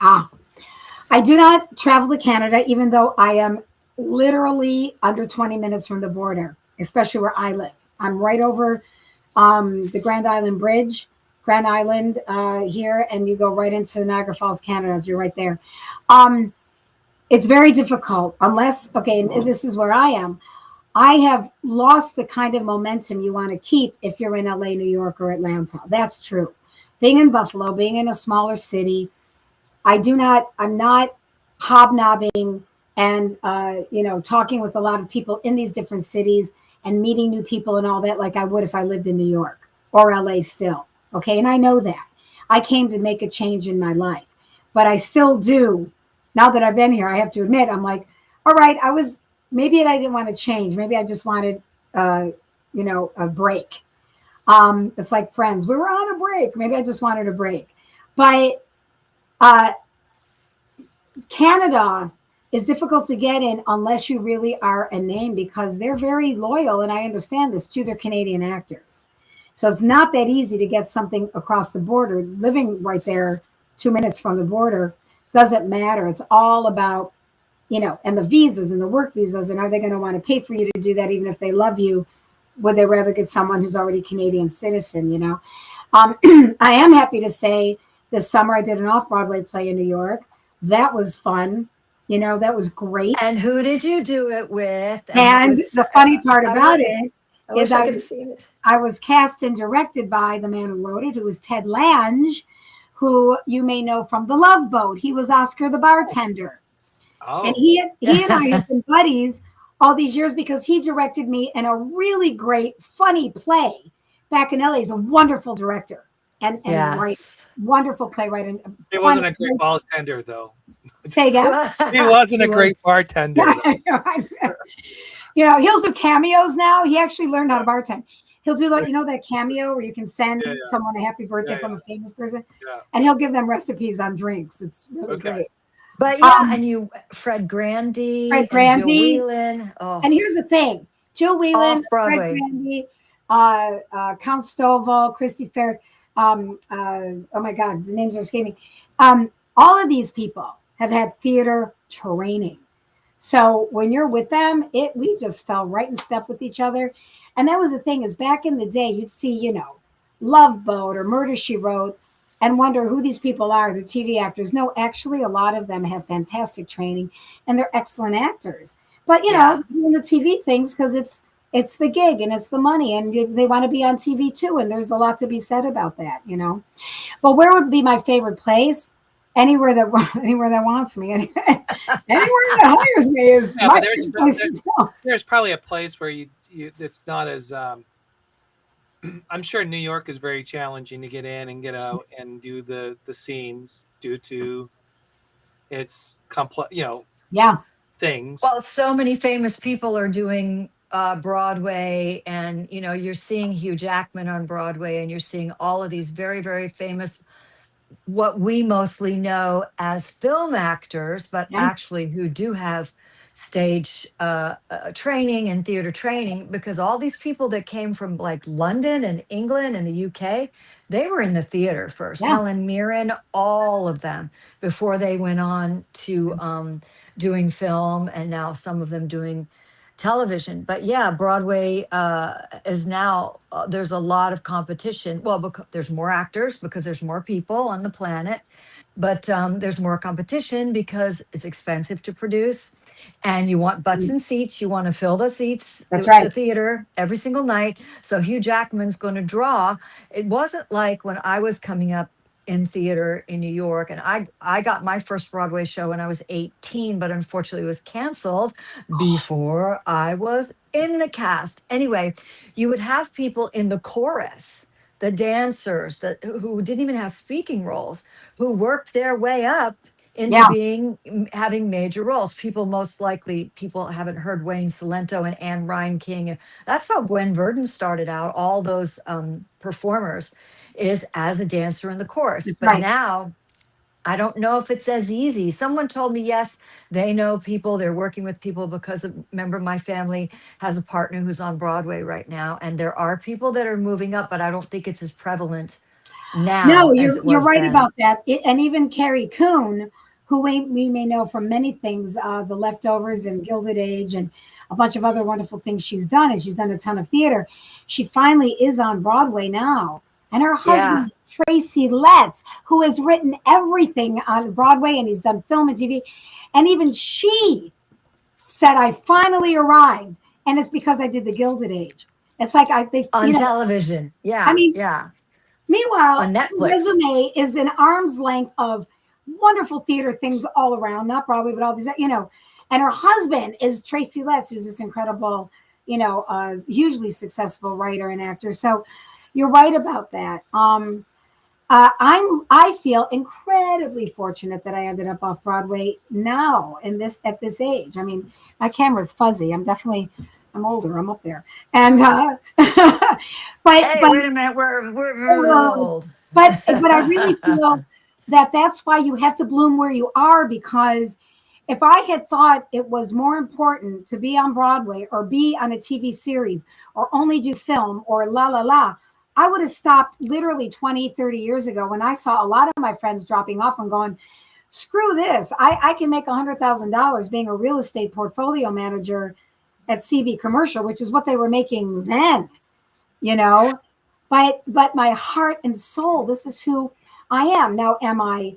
I do not travel to Canada, even though I am literally under 20 minutes from the border, especially where I live. I'm right over the Grand Island Bridge, Grand Island here, and you go right into Niagara Falls, Canada, as you're right there. It's very difficult unless, and this is where I am. I have lost the kind of momentum you want to keep if you're in LA, New York, or Atlanta. That's true. being in Buffalo, being in a smaller city, I'm not hobnobbing and, talking with a lot of people in these different cities and meeting new people and all that like I would if I lived in New York or LA still. Okay. And I know that. I came to make a change in my life, but I still do. Now that I've been here, I have to admit, I'm like, all right, maybe I didn't want to change. Maybe I just wanted, a break. It's like Friends. We were on a break. Maybe I just wanted a break. But Canada is difficult to get in unless you really are a name, because they're very loyal, and I understand this, to their Canadian actors. So it's not that easy to get something across the border. Living right there, 2 minutes from the border, doesn't matter. It's all about, and the visas and the work visas, and are they going to want to pay for you to do that even if they love you? Would they rather get someone who's already Canadian citizen, I am happy to say this summer I did an off-Broadway play in New York. That was fun. That was great. And who did you do it with? And the funny part about it I wish I could have seen it. I was cast and directed by the man who wrote it, who was Ted Lange, who you may know from The Love Boat. He was Oscar the bartender. Oh. And he and I have been buddies all these years because he directed me in a really great, funny play back in LA. He's a wonderful director and Yes. wonderful playwright. And He wasn't a great bartender, though. Say again? He wasn't a great bartender. He'll do cameos now. He actually learned how to bartend. He'll do that cameo where you can send someone a happy birthday from a famous person, and he'll give them recipes on drinks. It's really great. But and Fred Grandy, Jill Whelan. Oh. And here's the thing: Jill Whelan, Fred Grandy, Count Stovall, Christy Ferris. Oh my God, the names are escaping me. All of these people have had theater training. So when you're with them, we just fell right in step with each other. And that was the thing, is back in the day, you'd see, Love Boat or Murder, She Wrote, and wonder who these people are, the TV actors. No, actually, a lot of them have fantastic training and they're excellent actors. But, doing the TV things because it's the gig and it's the money, and they want to be on TV too. And there's a lot to be said about that, But where would be my favorite place? Anywhere that wants me, anywhere that hires me is my favorite place to film. There's probably a place where it's not as. I'm sure New York is very challenging to get in and get out and do the scenes due to its complex, things. Well, so many famous people are doing Broadway, and you're seeing Hugh Jackman on Broadway, and you're seeing all of these very, very famous, what we mostly know as film actors, but actually who do have stage training and theater training, because all these people that came from like London and England and the UK, they were in the theater first. Helen Mirren, all of them, before they went on to doing film, and now some of them doing television. But Broadway is now, there's a lot of competition. Well, because there's more actors, because there's more people on the planet, but there's more competition because it's expensive to produce, and you want butts and seats. You want to fill the seats at the theater every single night. So Hugh Jackman's going to draw. It wasn't like when I was coming up in theater in New York, and I got my first Broadway show when I was 18, but unfortunately it was canceled before I was in the cast. Anyway, you would have people in the chorus, the dancers who didn't even have speaking roles, who worked their way up into having major roles. Most likely people haven't heard Wayne Cilento and Anne Ryan King. That's how Gwen Verdon started out. All those performers is as a dancer in the chorus. But now I don't know if it's as easy. Someone told me, yes, they know people, they're working with people, because a member of my family has a partner who's on Broadway right now. And there are people that are moving up, but I don't think it's as prevalent now. No, you're right about that. And even Carrie Coon, who we may know from many things, The Leftovers and Gilded Age and a bunch of other wonderful things she's done. And she's done a ton of theater. She finally is on Broadway now. And her husband is Tracy Letts, who has written everything on Broadway, and he's done film and TV. And even she said, I finally arrived. And it's because I did the Gilded Age. It's like on television. Yeah. I mean, Meanwhile, on her Netflix. resume is an arm's length of wonderful theater things all around, not Broadway, but all these, you know. And her husband is Tracy Letts, who's this incredible, you know, hugely successful writer and actor. So you're right about that. I feel incredibly fortunate that I ended up off Broadway now at this age. I mean, my camera's fuzzy. I'm older. I'm up there, and but Hey, but wait a minute, we're a little old. but I really feel that that's why you have to bloom where you are, because if I had thought it was more important to be on Broadway or be on a TV series or only do film or la la la, I would have stopped literally 20, 30 years ago when I saw a lot of my friends dropping off and going, screw this. I can make $100,000 being a real estate portfolio manager at CB Commercial, which is what they were making then, you know. But my heart and soul, this is who I am. Now, am I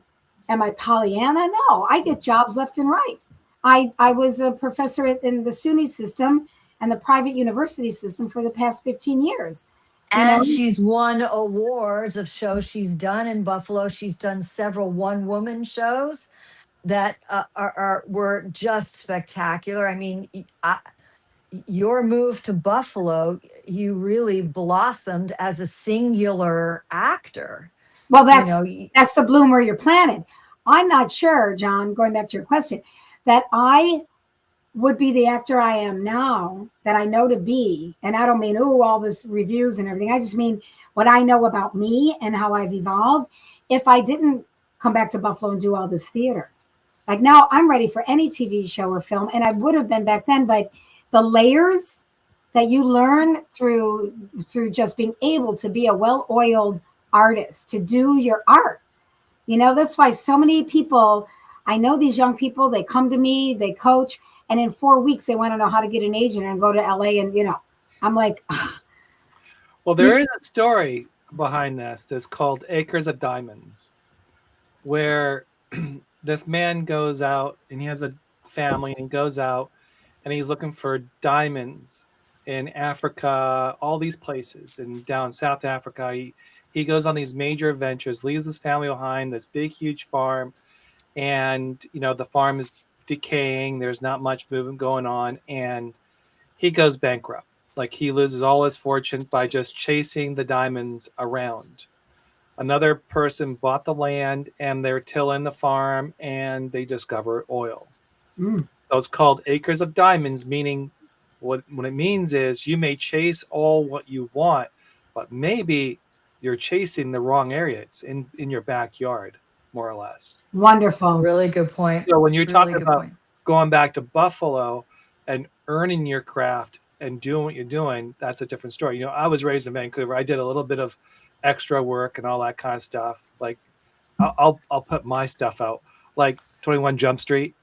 Pollyanna? No, I get jobs left and right. I was a professor in the SUNY system and the private university system for the past 15 years. You know? And she's won awards of shows she's done in Buffalo. She's done several one-woman shows that were just spectacular. I mean, your move to Buffalo, you really blossomed as a singular actor. Well, You know, that's the bloom where you're planted. I'm not sure, John, going back to your question, that I would be the actor I am now, that I know to be. And I don't mean, all this reviews and everything. I just mean what I know about me and how I've evolved if I didn't come back to Buffalo and do all this theater. Like now I'm ready for any TV show or film, and I would have been back then, but the layers that you learn through just being able to be a well-oiled artist, to do your art. You know, that's why so many people, I know these young people, they come to me, they coach, and in 4 weeks they want to know how to get an agent and go to LA. And, you know, I'm like, ugh. Well, there is a story behind this that's called Acres of Diamonds, where this man goes out and he has a family and goes out and he's looking for diamonds in Africa, all these places, and down South Africa. He goes on these major adventures, leaves his family behind, this big, huge farm, and you know the farm is decaying. There's not much movement going on, and he goes bankrupt. Like he loses all his fortune by just chasing the diamonds around. Another person bought the land and they're tilling the farm and they discover oil. So it's called Acres of Diamonds, meaning what it means is you may chase all what you want, but maybe you're chasing the wrong area. It's in your backyard, more or less. Wonderful. really good point. So when you're Really talking good about point. going back to Buffalo and earning your craft and doing what you're doing, that's a different story. You know, I was raised in Vancouver. I did a little bit of extra work and all that kind of stuff. Like I'll put my stuff out, like 21 Jump Street.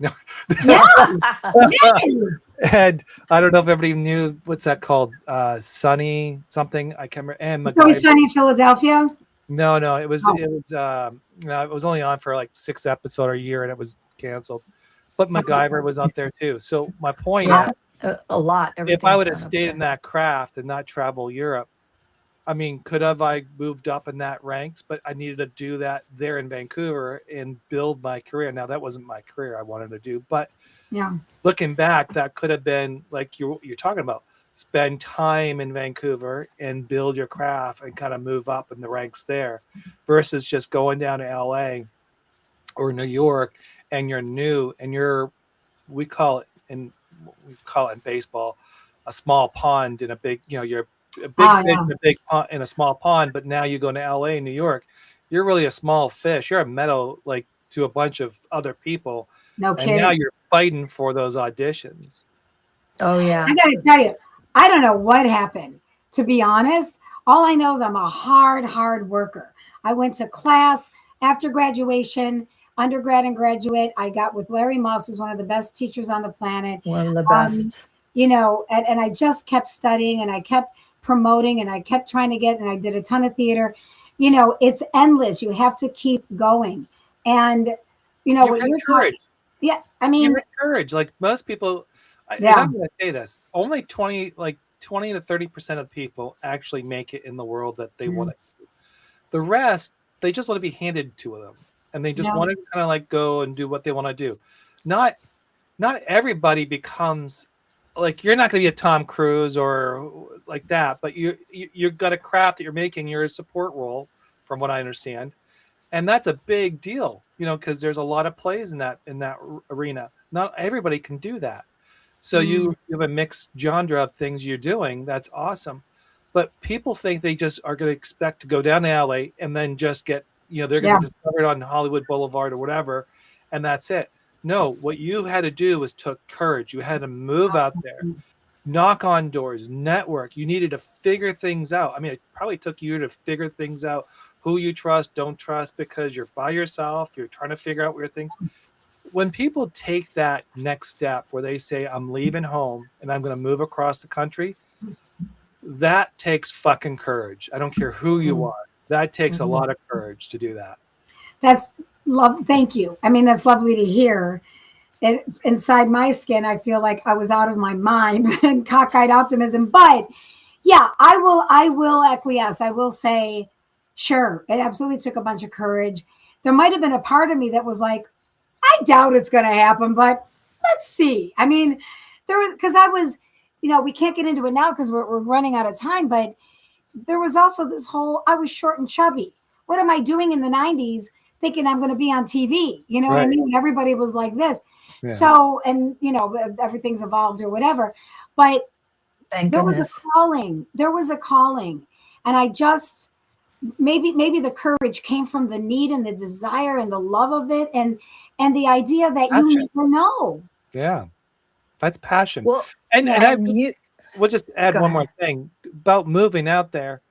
Yeah. And I don't know if everybody knew what's that called, Sunny something. I can't remember. And It's always MacGyver. sunny in Philadelphia. No, it was Oh. it was only on for like 6 episodes or a year, and it was canceled. But MacGyver was out there too. So my point Yeah, is, a lot. if I would have Everything's done stayed up in that craft and not travel Europe, I mean, could have I moved up in that ranks? But I needed to do that there in Vancouver and build my career. Now that wasn't my career I wanted to do, but Yeah. looking back, that could have been like you're talking about. Spend time in Vancouver and build your craft and kind of move up in the ranks there, versus just going down to LA or New York and you're new and we call it in baseball a small pond in a big, you know, you're a big fish yeah. in a big pond, in a small pond, but now you go to LA, New York, you're really a small fish. You're a meadow like to a bunch of other people, No and kidding. now you're fighting for those auditions. Oh yeah. I got to tell you, I don't know what happened. To be honest, all I know is I'm a hard worker. I went to class after graduation, undergrad and graduate. I got with Larry Moss, who's one of the best teachers on the planet. One of the best. You know, and I just kept studying and I kept promoting and I kept trying to get, and I did a ton of theater. You know, it's endless. You have to keep going. And, you know, You what had you're courage. talking, yeah, I You mean, had courage. Like most people, and Yeah. I'm going to say this: only 20 to 30% of people actually make it in the world that they Mhm. want to. The rest, they just want to be handed to them, and they just want to kind of like go and do what they want to do. Not everybody becomes like, you're not going to be a Tom Cruise or like that, but you've got a craft that you're making. You're a support role, from what I understand, and that's a big deal, because there's a lot of plays in that arena. Not everybody can do that. So you have a mixed genre of things you're doing. That's awesome. But people think they just are going to expect to go down the alley and then just get, they're going to be discovered on Hollywood Boulevard or whatever, and that's it. No, what you had to do was took courage. You had to move out there, knock on doors, network. You needed to figure things out. I mean, it probably took you to figure things out, who you trust, don't trust, because you're by yourself. You're trying to figure out weird things. When people take that next step where they say, I'm leaving home and I'm going to move across the country, that takes fucking courage. I don't care who you are. That takes a lot of courage to do that. That's love. Thank you. I mean, that's lovely to hear. And inside my skin, I feel like I was out of my mind and cockeyed optimism. But yeah, I will acquiesce. I will say, sure, it absolutely took a bunch of courage. There might have been a part of me that was like, I doubt it's going to happen, but let's see. I mean, because I was, we can't get into it now because we're running out of time, but there was also this whole, I was short and chubby. What am I doing in the 90s thinking I'm going to be on TV? You know what I mean? And everybody was like this. Yeah. So, and, everything's evolved or whatever, but there was a calling. There was a calling. And I just, maybe the courage came from the need and the desire and the love of it. And the idea that passion. You never know. Yeah. That's passion. Well, we'll just add one more thing about moving out there.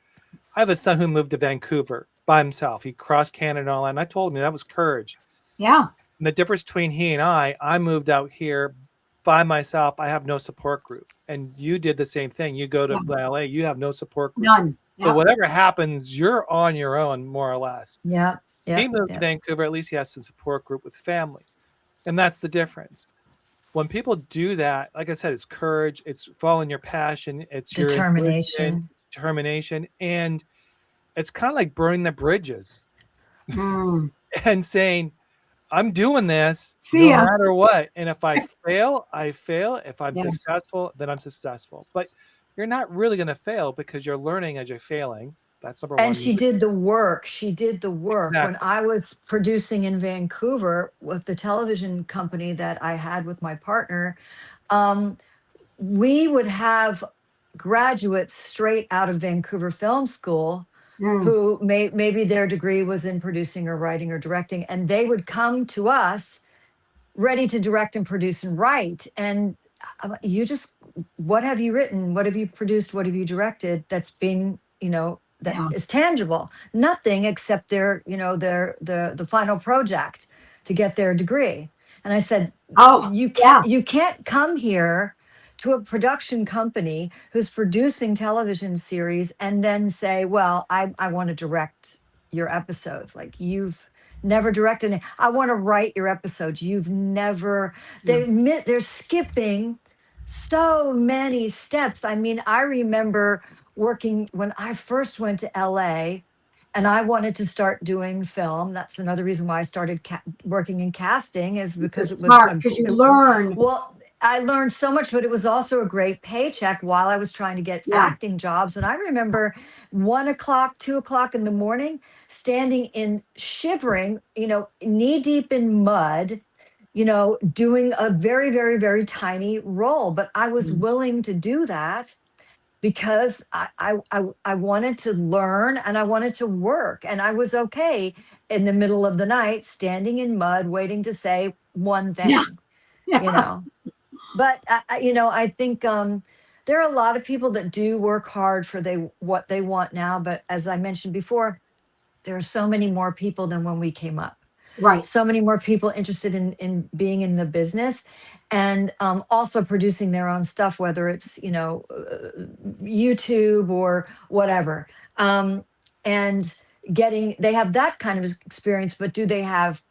I have a son who moved to Vancouver by himself. He crossed Canada and all that. And I told him that was courage. Yeah. And the difference between he and I moved out here by myself. I have no support group. And you did the same thing. You go to LA, you have no support group. None. So whatever happens, you're on your own, more or less. Yeah. He moved to Vancouver. At least he has some support group with family. And that's the difference. When people do that, like I said, it's courage, it's following your passion, it's determination, and it's kind of like burning the bridges and saying, I'm doing this no matter what. And if I fail, I fail. If I'm successful, then I'm successful. But you're not really going to fail because you're learning as you're failing. That's number one. And she did the work. Exactly. When I was producing in Vancouver with the television company that I had with my partner, we would have graduates straight out of Vancouver Film School who maybe their degree was in producing or writing or directing, and they would come to us ready to direct and produce and write. And what have you written? What have you produced? What have you directed that's been, is tangible? Nothing except the final project to get their degree. And I said, you can't come here to a production company who's producing television series and then say, well, I want to direct your episodes. Like, you've never directed it. I want to write your episodes. You've never, they're skipping so many steps. I mean, I remember working when I first went to LA and I wanted to start doing film. That's another reason why I started working in casting, is because it was smart, because you learn. Well, I learned so much, but it was also a great paycheck while I was trying to get acting jobs. And I remember 1 o'clock, 2 o'clock in the morning, standing in shivering, knee deep in mud, doing a very, very, very tiny role. But I was willing to do that because I wanted to learn and I wanted to work. And I was okay in the middle of the night, standing in mud, waiting to say one thing, But, I think there are a lot of people that do work hard for what they want now. But as I mentioned before, there are so many more people than when we came up. Right. So many more people interested in being in the business and also producing their own stuff, whether it's, YouTube or whatever. And they have that kind of experience, but do they have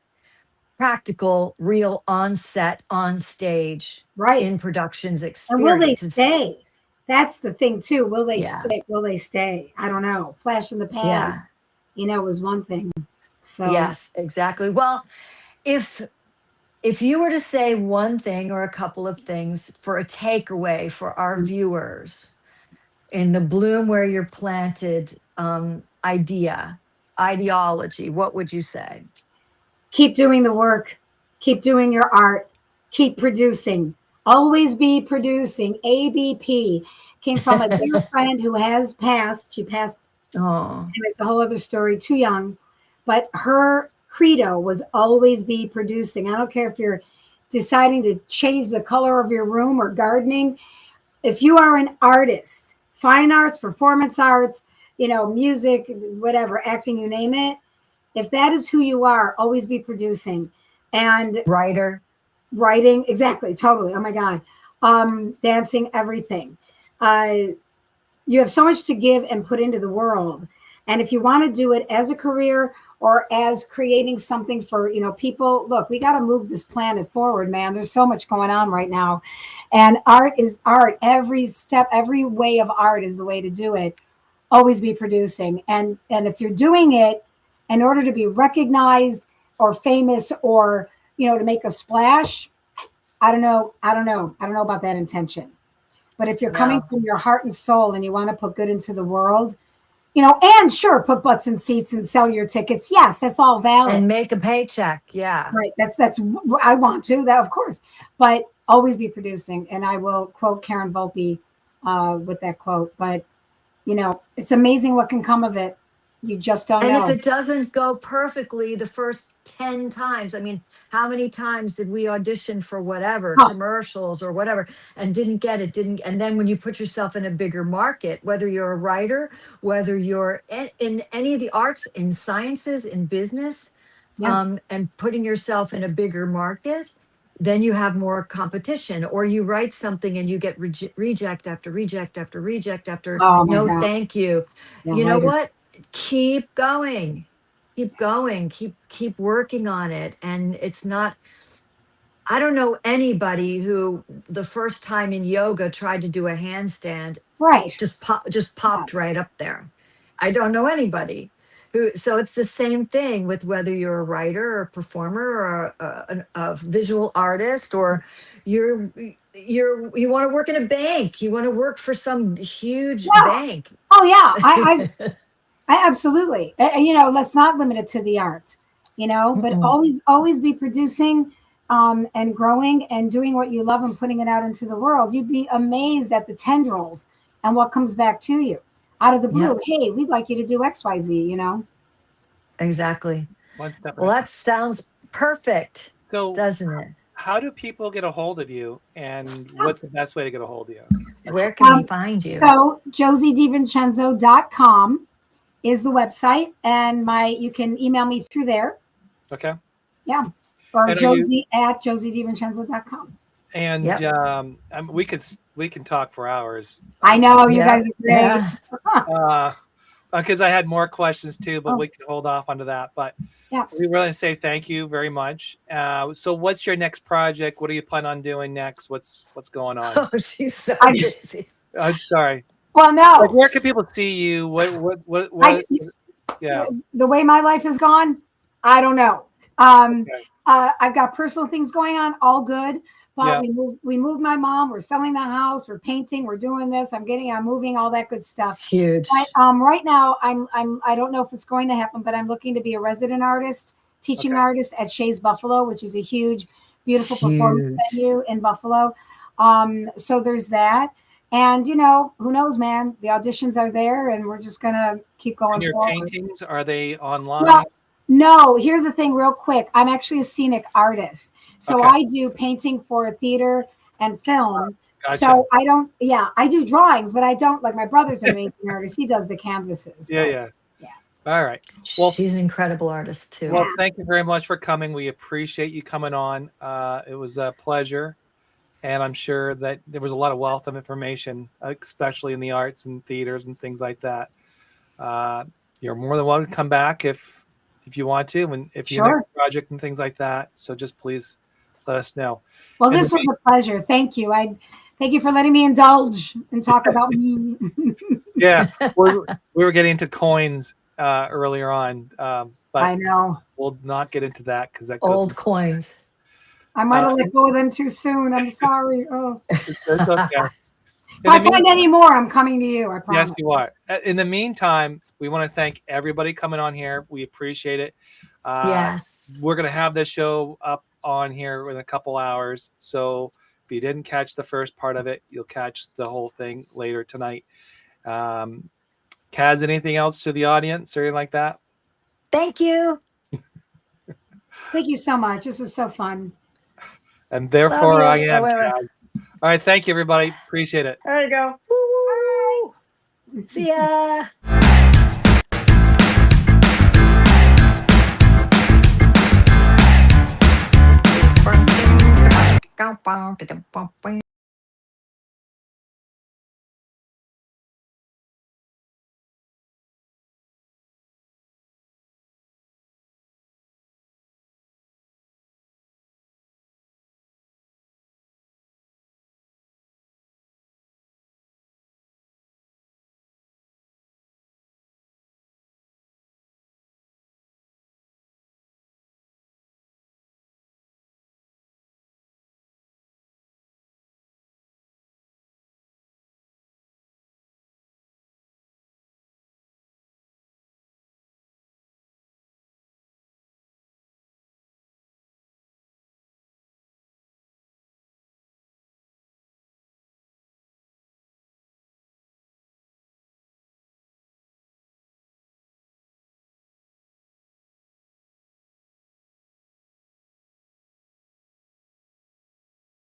practical, real on set, on stage, in productions experience? And will they stay? That's the thing too. Will they stay? Will they stay? I don't know. Flash in the pan. was one thing. So Yes, exactly. Well, if you were to say one thing or a couple of things for a takeaway for our viewers in the bloom where you're planted ideology, what would you say? keep doing the work, keep doing your art, keep producing, always be producing. ABP came from a dear friend who has passed. She passed, Oh, and it's a whole other story, too young. But her credo was always be producing. I don't care if you're deciding to change the color of your room or gardening. If you are an artist, fine arts, performance arts, music, whatever, acting, you name it, if that is who you are, always be producing and writer. writing. Exactly. Totally. Oh my God. Dancing, everything. You have so much to give and put into the world. And if you want to do it as a career or as creating something for, people, look, we got to move this planet forward, man. There's so much going on right now. And art is art. Every step, every way of art is the way to do it. Always be producing. And if you're doing it in order to be recognized or famous or, to make a splash, I don't know. I don't know about that intention. But if you're coming No. from your heart and soul and you want to put good into the world, and sure, put butts in seats and sell your tickets. Yes, that's all valid. And make a paycheck. Yeah. Right. That's I want to, that of course, but always be producing. And I will quote Karen Volpe with that quote. But it's amazing what can come of it. You just don't And know. if it doesn't go perfectly the first 10 times, I mean, how many times did we audition for whatever, Huh. commercials or whatever, and didn't get it, and then when you put yourself in a bigger market, whether you're a writer, whether you're in any of the arts, in sciences, in business, Yeah. and putting yourself in a bigger market, then you have more competition, or you write something and you get reject after reject after reject after Oh my no God. thank you. Yeah, You know writers. what? Keep going, keep working on it. And it's not, I don't know anybody who the first time in yoga tried to do a handstand Right. just popped right up there. I don't know anybody who. So it's the same thing with whether you're a writer or a performer or a visual artist, or you want to work in a bank, you want to work for some huge Yeah. bank. Oh yeah. I absolutely. Let's not limit it to the arts, but Mm-mm. always be producing and growing and doing what you love and putting it out into the world. You'd be amazed at the tendrils and what comes back to you out of the blue. Yep. Hey, we'd like you to do XYZ, Exactly. One step at Well, a that time. sounds perfect, So, doesn't it? how do people get a hold of you, and what's the best way to get a hold of you? Where can we Um, find you? So josiedivincenzo.com is the website, and you can email me through there. Okay. Yeah. Or And are you? josie@josiedivincenzo.com. And Yep. we can talk for hours. I know you Yep. guys are great. Yeah. Because I had more questions too, but Oh. we can hold off onto that. But Yeah. we really say thank you very much. So, what's your next project? What do you plan on doing next? What's going on? Oh, she's so I- busy. I'm sorry. Well, no. Like, where can people see you? What? I- Yeah. The way my life has gone, I don't know. Okay. I've got personal things going on, all good. But Yeah. we moved my mom. We're selling the house. We're painting. We're doing this. I'm moving, all that good stuff. It's huge. But right now, I don't know if it's going to happen, but I'm looking to be a resident artist, teaching Okay. artist at Shays Buffalo, which is a huge, beautiful performance Huge. venue in Buffalo. So there's that. And who knows, man? The auditions are there, and we're just gonna keep going And your forward. paintings, are they online? Well, no, here's the thing, real quick. I'm actually a scenic artist. So Okay. I do painting for theater and film. Gotcha. So I do drawings, but I don't, like my brother's an amazing artist. He does the canvases. Yeah. All right. Well, She's an incredible artist too. Well, thank you very much for coming. We appreciate you coming on. It was a pleasure. And I'm sure that there was a lot of wealth of information, especially in the arts and theaters and things like that. You're more than welcome to come back if you want to, and if your Sure. next project and things like that. So just please let us know. Well, And this was a pleasure. Thank you. Thank you for letting me indulge and talk about me. Yeah, we were getting into coins earlier on, I but know. we'll not get into that because that goes. Old coins. I might have let go of them too soon. I'm sorry. Oh. It's okay. If I find any more, I'm coming to you. I promise. Yes, you are. In the meantime, we want to thank everybody coming on here. We appreciate it. Yes. We're going to have this show up on here in a couple hours. So if you didn't catch the first part of it, you'll catch the whole thing later tonight. Kaz, anything else to the audience or anything like that? Thank you. Thank you so much. This was so fun. And therefore, I am Wait. Kaz. All right. Thank you, everybody. Appreciate it. There you go. Woo. See ya.